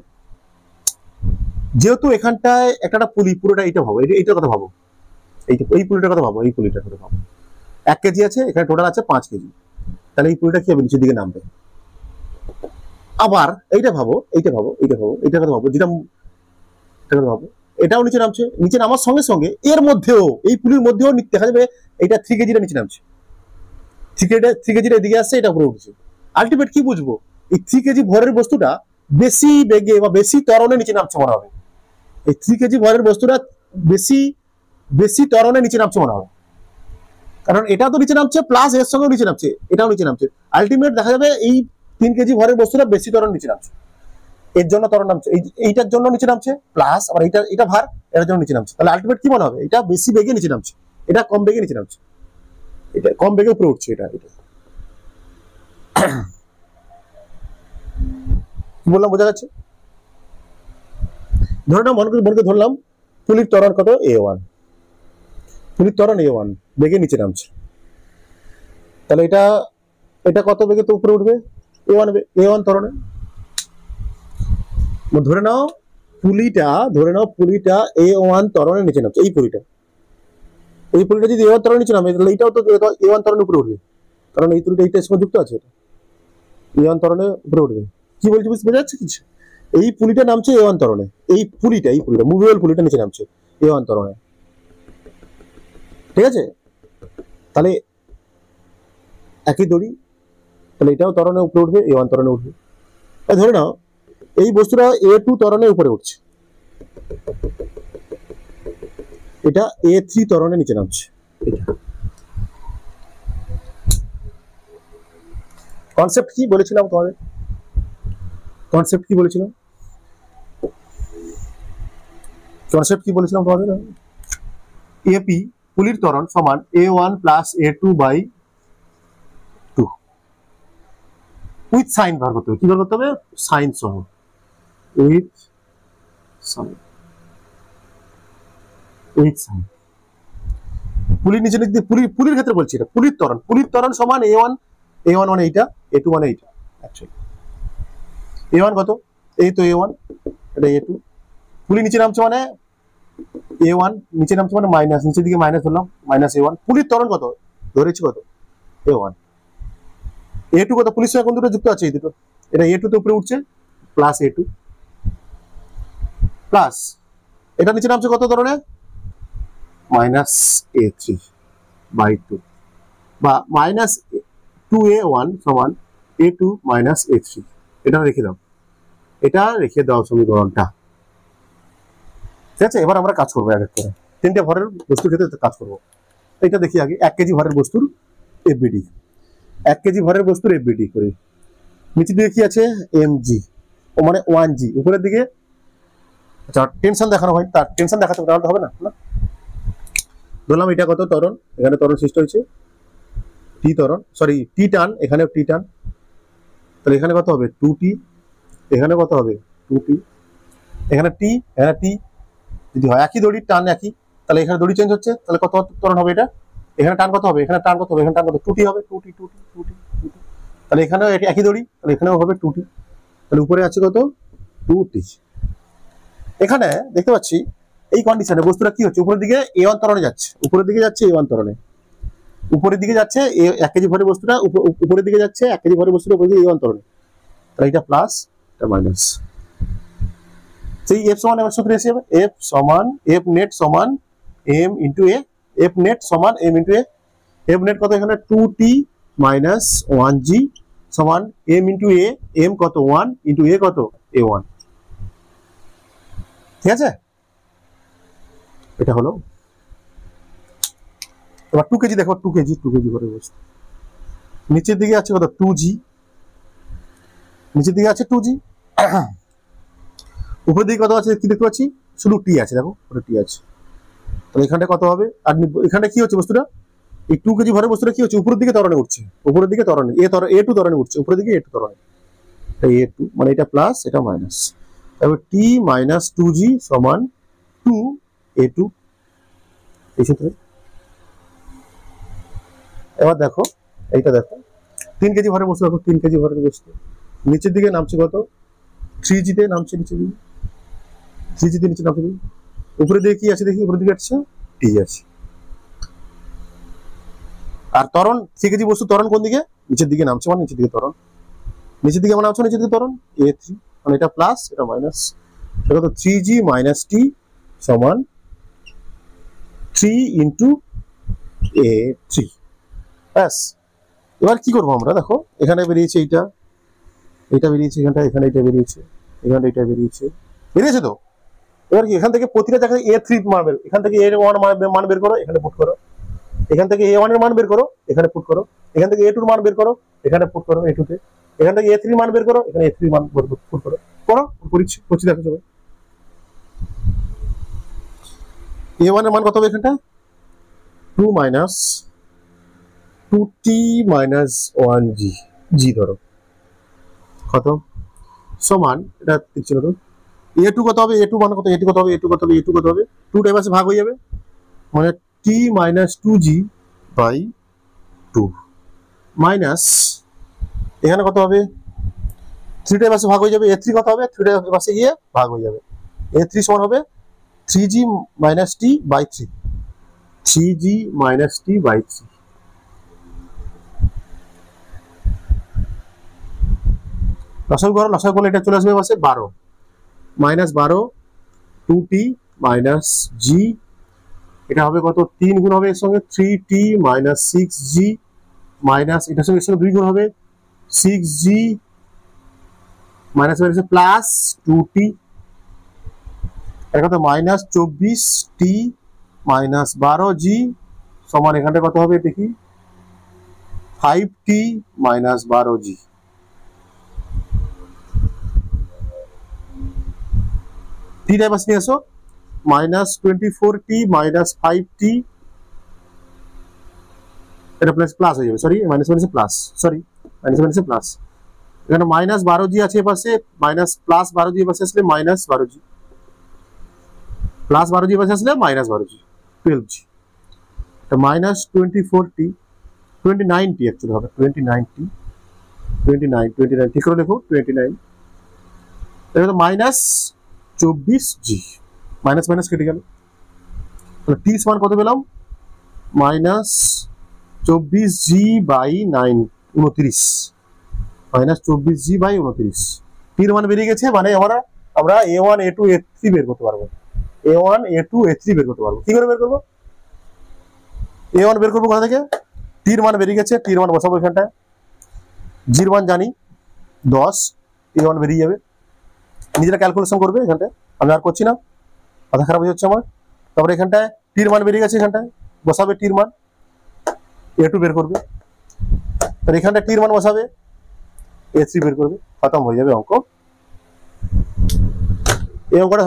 যেহেতু এখানটায় একটা পুলি, পুরোটা এইটা ভাবো, এইটার কথা ভাবো, এই পুলিটার কথা ভাবো, এই পুলিটার কথা ভাবো। 1 কেজি আছে, এখানে টোটাল আছে 5 কেজি, তাহলে এই পুলিটা কি হবে, নিচের দিকে নামবে। আবার এইটা ভাবো, এইটার কথা ভাবো, যেটা ভাবো, এটাও নিচে নামছে। নিচে নামার সঙ্গে সঙ্গে এর মধ্যেও, এই পুলির মধ্যেও দেখা যাবে এইটা 3 কেজিটা নিচে নামছে। 3 কেজিটা এদিকে আসছে, এটা উপরে উঠছে। আলটিমেট কি বুঝবো, এই 3 কেজি ভরের বস্তুটা বেশি বেগে বা বেশি ত্বরণে নিচে নামছে মনে হবে। এই 3 কেজি ভরের বস্তুটা বেশি ত্বরণে নিচে নামছে মনে হবে, কারণ এটা তো নিচে নামছে, প্লাস এর সঙ্গেও নিচে নামছে, এটাও নিচে নামছে। আলটিমেট দেখা যাবে এই 3 কেজি ভরের বস্তুটা বেশি ত্বরণ নিচে নামছে, এর জন্য ত্বরণ নামছে, এইটার জন্য নিচে নামছে, প্লাস আবার এটা ভার, এটার জন্য নিচে নামছে। তাহলে আলটিমেট কি মনে হবে, এটা বেশি বেগে নিচে নামছে, এটা কম বেগে নিচে নামছে, এটা কম বেগে উপরে উঠছে। এটা কি বললাম, বোঝা যাচ্ছে? ধরে নাও, মনে ধরলাম পুলির ত্বরণ কত, A1, পুলির ত্বরণ A1 বেগে নিচে নামছে। তাহলে এটা কত বেগে তো উপরে উঠবে, A1 ত্বরণে। ধরে নাও পুলিটা A1 ত্বরণে নিচে নামছে। এই পুলিটা যদি A1 ত্বরণে নিচে নামে, তাহলে এটাও তো A1 ত্বরণে উপরে উঠবে, কারণ এই পুলিটা এইটার সঙ্গে যুক্ত আছে, এটা A1 ত্বরণে উপরে উঠবে। কি বলছি, বোঝা যাচ্ছে কিছু? এই পুলিটা নামছে A1 ত্বরণে, এই পুলিটা মুভেবল পুলিটা নিচে নামছে A1 ত্বরণে, ঠিক আছে? তাহলে একই দড়ি, তাহলে এটাও ত্বরণে উপরে উঠবে, A1 ত্বরণে উঠবে। ধরে নাও এই বস্তুটা A2 ত্বরণে উপরে উঠছে, এটা A3 ত্বরণে নিচে নামছে। কনসেপ্ট কি বলেছিলাম তোমাদের, এপি পুলির ত্বরণ সমান A1 plus A2 by 2 with sign বার করতে হবে। কি বার করতে হবে, সাইন সহ, উইথ সাইন। পুলির নিচে লিখতে, পুলির ক্ষেত্রে বলছি, এটা পুলির ত্বরণ সমান A1 মানে এইটা, A2 মানে এইটা। অ্যাকচুয়ালি A1 কত, এই তো A1, এটা A2। পুলি নিচে নামছে মানে A1 নিচে নামছে মানে মাইনাস, নিচের দিকে মাইনাস ধরলাম, মাইনাস A1। পুলির ত্বরণ কত ধরেছি, কত A1। A2 কত, পুলির সঙ্গে কোন দুটো যুক্ত আছে, এই দুটো, এটা A2 তে উপরে উঠছে, প্লাস A2, প্লাস এটা নিচে নামছে কত ধরনের, মাইনাস A3 বাই 2, বা মাইনাস 2A1 সমান A2 মাইনাস A3। এটা রেখে দাও সমীকরণটা, ঠিক আছে? এবার আমরা কাজ করবো এক এক করে, 3টে ভরের বস্তুর ক্ষেত্রে কাজ করবো। এটা দেখি আগে, 1 কেজি ভরের বস্তুর এফবিডি, 1 কেজি ভরের বস্তুর এফবিডি করি। নিচের দিকে কি আছে, mg, ও মানে 1g, উপরের দিকে আচ্ছা টেনশন দেখানো হয়, তার টেনশন দেখাতে হবে না। ধরলাম এটা কত ত্বরণ, এখানে ত্বরণ সৃষ্টি হয়েছে টি ত্বরণ, সরি টি টান, এখানেও টি টান, তাহলে এখানে কত হবে 2t, এখানে কত হবে 2t, এখানে টি, এখানে টি। যদি হয় একই দড়ির টান একই, তাহলে এখানে দড়ি চেঞ্জ হচ্ছে, তাহলে কত ত্বরণ হবে এটা, এখানে টান কত হবে, এখানে টান কত হবে, এখানে টান কত 2t হবে, 2t, তাহলে এখানেও একই দড়ি, তাহলে এখানেও হবে 2t, তাহলে উপরে আছে কত 2t। এখানে দেখতে পাচ্ছি এই কন্ডিশনে বস্তুটা কি হচ্ছে, উপরের দিকে A1 ত্বরণে যাচ্ছে, উপরের দিকে যাচ্ছে A1 ত্বরণে, উপরের দিকে যাচ্ছে 1 কেজি ভরের বস্তুটা উপরের দিকে যাচ্ছে, 1 কেজি ভরের বস্তুটা উপরের দিকে A1 ত্বরণে, তাহলে এটা প্লাস, এটা মাইনাস। সেই F সমান এর সূত্র এসে যাবে, F সমান F নেট সমান M into A, F net সমান M into A। F net কত, এখানে 2t মাইনাস 1g সমান M ইনটু A, M কত 1 ইনটু A কত A1, ঠিক আছে? এটা হলো। এবার 2 কেজি দেখো, 2 কেজি ভরের বস্তু, নিচের দিকে আছে কত 2g, নিচের দিকে আছে 2g, উপরের দিকে কত আছে কি দেখতে পাচ্ছি, শুধু t আছে, দেখো ওটা t আছে। তাহলে এখানটা কত হবে, আর এখানটা কি হচ্ছে বস্তুটা, এই 2 কেজি ভরের বস্তুটা কি হচ্ছে, উপরের দিকে ত্বরণে উঠছে, উপরের দিকে ত্বরণে a2 ত্বরণে উঠছে, উপরের দিকে a2 ত্বরণে, এই a2 মানে এটা প্লাস এটা মাইনাস, তারপর t মাইনাস 2g সমান 2a2 এই সূত্রে। এবার দেখো এইটা দেখো 3 কেজি ভরের বস্তু, দেখো 3 কেজি ভরের বস্তু নিচের দিকে নামছে কত 3g তে নামছে, নিচের দিকে 3g তে নিচে নামছে, উপরের দিকে কি আছে দেখি, উপরের দিকে আছে t আছে। আর ত্বরণ 3 কেজি বস্তু ত্বরণ কোন দিকে, নিচের দিকে নামছে, মানে নিচের দিকে ত্বরণ, নিচের দিকে মানে নামছে, নিচের দিকে ত্বরণ a3, মানে এটা প্লাস এটা মাইনাস, সেটা তো 3g মাইনাস t সমান 3 ইন্টু a3। ব্যাস, এবার কি করবো আমরা, দেখো এখানে বেরিয়েছে এইটা, এটা বেরিয়েছে এখানটা, এখানে এটা বেরিয়েছে, এখানে এটা বেরিয়েছে, বেরিয়েছে তো। এবার কি এখান থেকে প্রতিটা জায়গায় a3 মান বের, এখান থেকে a1 মান বের করো, এখানে পুট করো, এখান থেকে a1 এর মান বের করো, এখানে পুট করো, এখান থেকে a2 এর মান বের করো, এখানে পুট করো a2 তে, এখান থেকে a3 মান বের করো, এখানে a3 মান পুট করো, করো করছি দেখো সবাই। a1 এর মান কত হবে এখানটা 2 minus 2t minus 1g, g ধরো কত সমান, এটা ঠিক ছিল তো, a2 কত হবে, a2 মান কত, a2 কত হবে, a2 কত হবে, a2 কত হবে 2 টাইম আছে ভাগ হয়ে যাবে, মানে t minus 2g by 2 minus এখানে কত হবে 3 টাইম আছে ভাগ হয়ে যাবে, a3 কত হবে 3 টাইম আছে গিয়ে ভাগ হয়ে যাবে, a3 সমান হবে 3g minus t by 3, 3g minus t by 3। লসাগু করো, লসাগু করলে এটা চলে আসবে পাশে 12 মাইনাস 12 2t মাইনাস g, এটা হবে কত 3 গুণ হবে এর সঙ্গে 3t মাইনাস 6g মাইনাস এটার সঙ্গে 2 গুণ হবে 6g মাইনাস হচ্ছে প্লাস 2t, এটা কত মাইনাস 24t মাইনাস 12g সমান এখানটা কত হবে দেখি 5t minus 12g। t time আসলে আসো মাইনাস 24t মাইনাস 5t, এটা প্লাস প্লাস হয়ে যাবে, sorry minus minus plus, sorry minus minus plus, এখানে মাইনাস 12g আছে পাশে, মাইনাস প্লাস 12g পাশে আসলে মাইনাস 12g, প্লাস 12g পাশে আসলে মাইনাস 12g 12g, এটা মাইনাস 24t 29t অ্যাকচুয়ালি হবে 29t 29 ঠিক করে দেখো 29, এটা তো মাইনাস 24g, মাইনাস মাইনাস কেটে গেল, তাহলে t সমান কত পেলাম minus 24g by 9 29, minus 24g by 29, টির মান বেরিয়ে গেছে, মানে আমরা a1 a2 a3 বের করতে পারবো, a1 a2 a3 বের করতে পারবো। কি করে বের করবো, a1 বের করবো কোথা থেকে, টির মান বেরিয়ে গেছে, টির মান বসাবো এখানটায়, জির মান জানি 10, a1 বেরিয়ে যাবে, নিজেরা ক্যালকুলেশন করবে এখানটায়, আমি আর করছি না, মাথা খারাপ হয়ে যাচ্ছে আমার। তারপরে এখানটায় টির মান বেরিয়ে গেছে, এখানটায় বসাবে টির মান, a2 বের করবে, তাহলে এখানটায় টির মান বসাবে, a3 বের করবে, খতম হয়ে যাবে অঙ্ক। এই অঙ্কটা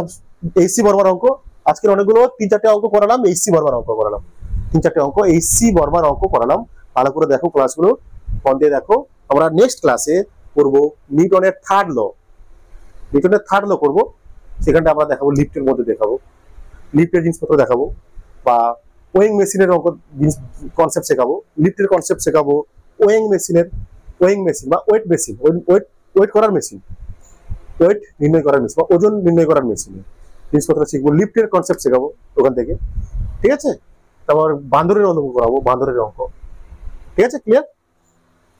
এইচসি বর্মার অঙ্ক, আজকের অনেকগুলো 3-4টে অঙ্ক করালাম, এইচসি বর্মার অঙ্ক করালাম, 3-4টে অঙ্ক এইচসি বর্মার অঙ্ক করালাম, ভালো করে দেখো ক্লাসগুলো, মন দিয়ে দেখো। আমরা নেক্সট ক্লাসে করবো নিউটনের থার্ড ল, নিউটনের থার্ড ল করবো, সেখানটা আমরা দেখাবো লিফটের মধ্যে দেখাবো, লিফটের জিনিসপত্র দেখাবো, বা ওয়েং মেশিনের অঙ্ক জিনিস কনসেপ্ট শেখাবো, লিফটের কনসেপ্ট শেখাবো, ওয়েং মেশিন বা ওয়েট মেশিন, ওয়েট করার মেশিন, ওয়েট নির্ণয় করার মেশিন বা ওজন নির্ণয় করার মেশিন জিনিসপত্র শিখবো, লিফটের কনসেপ্ট শেখাবো ওখান থেকে, ঠিক আছে। তারপর বান্দরের অঙ্ক করাবো, বান্দরের অঙ্ক, ঠিক আছে। ক্লিয়ার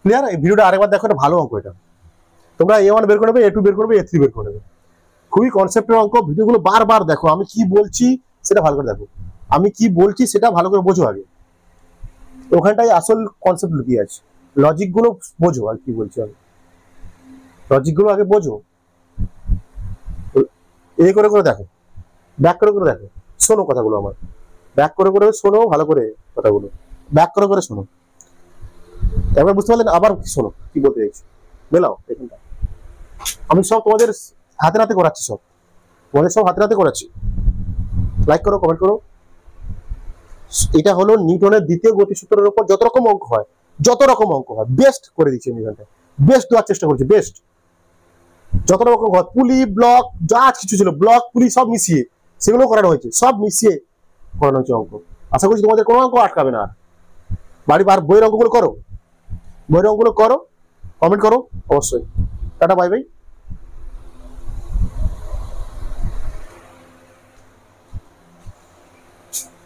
ক্লিয়ার এই ভিডিওটা আরেকবার দেখো, এটা ভালো অঙ্ক, এটা তোমরা a1 বের করে নেবে, a2 বের করবে, a3 বের করে নেবে, খুবই কনসেপ্টের অঙ্ক। ভিডিওগুলো বারবার দেখো, আমি কি বলছি সেটা ভালো করে দেখো, আমি কি বলছি সেটা ভালো করে বোঝো আগে, ওখানটাই আসল কনসেপ্ট লুকিয়ে আছে, লজিক গুলো বোঝো, আর কি বলছি আমি, লজিক গুলো আগে বোঝো, এই করে করে দেখো, ব্যাক করে করে দেখো, শোনো কথাগুলো আমার, ব্যাক করে করে শোনো, ভালো করে কথাগুলো ব্যাক করে করে শোনো। এবার বুঝতে পারলেন? আবার শোনো কি বলতে চাইছি, মেলাও এখানটা। আমি সব তোমাদের হাতে হাতে করাচ্ছি, সব তোমাদের সব হাতে হাতে করাচ্ছি। লাইক করো, কমেন্ট করো। এটা হলো নিউটনের দ্বিতীয় গতিসূত্রের উপর যত রকম অঙ্ক হয়, বেস্ট করে দিচ্ছি আমি এখানটা, বেস্ট দেওয়ার চেষ্টা করছি, বেস্ট। যত রকম হয় পুলি ব্লক যা কিছু ছিল, ব্লক পুলি সব মিশিয়ে সেগুলো করানো হয়েছে, সব মিশিয়ে করানো হয়েছে অঙ্ক। আশা করছি তোমাদের কোনো অঙ্ক আটকাবে না। আর বাড়ি বইয়ের অঙ্কগুলো করো, কমেন্ট করো অবশ্যই। Tata, bye bye.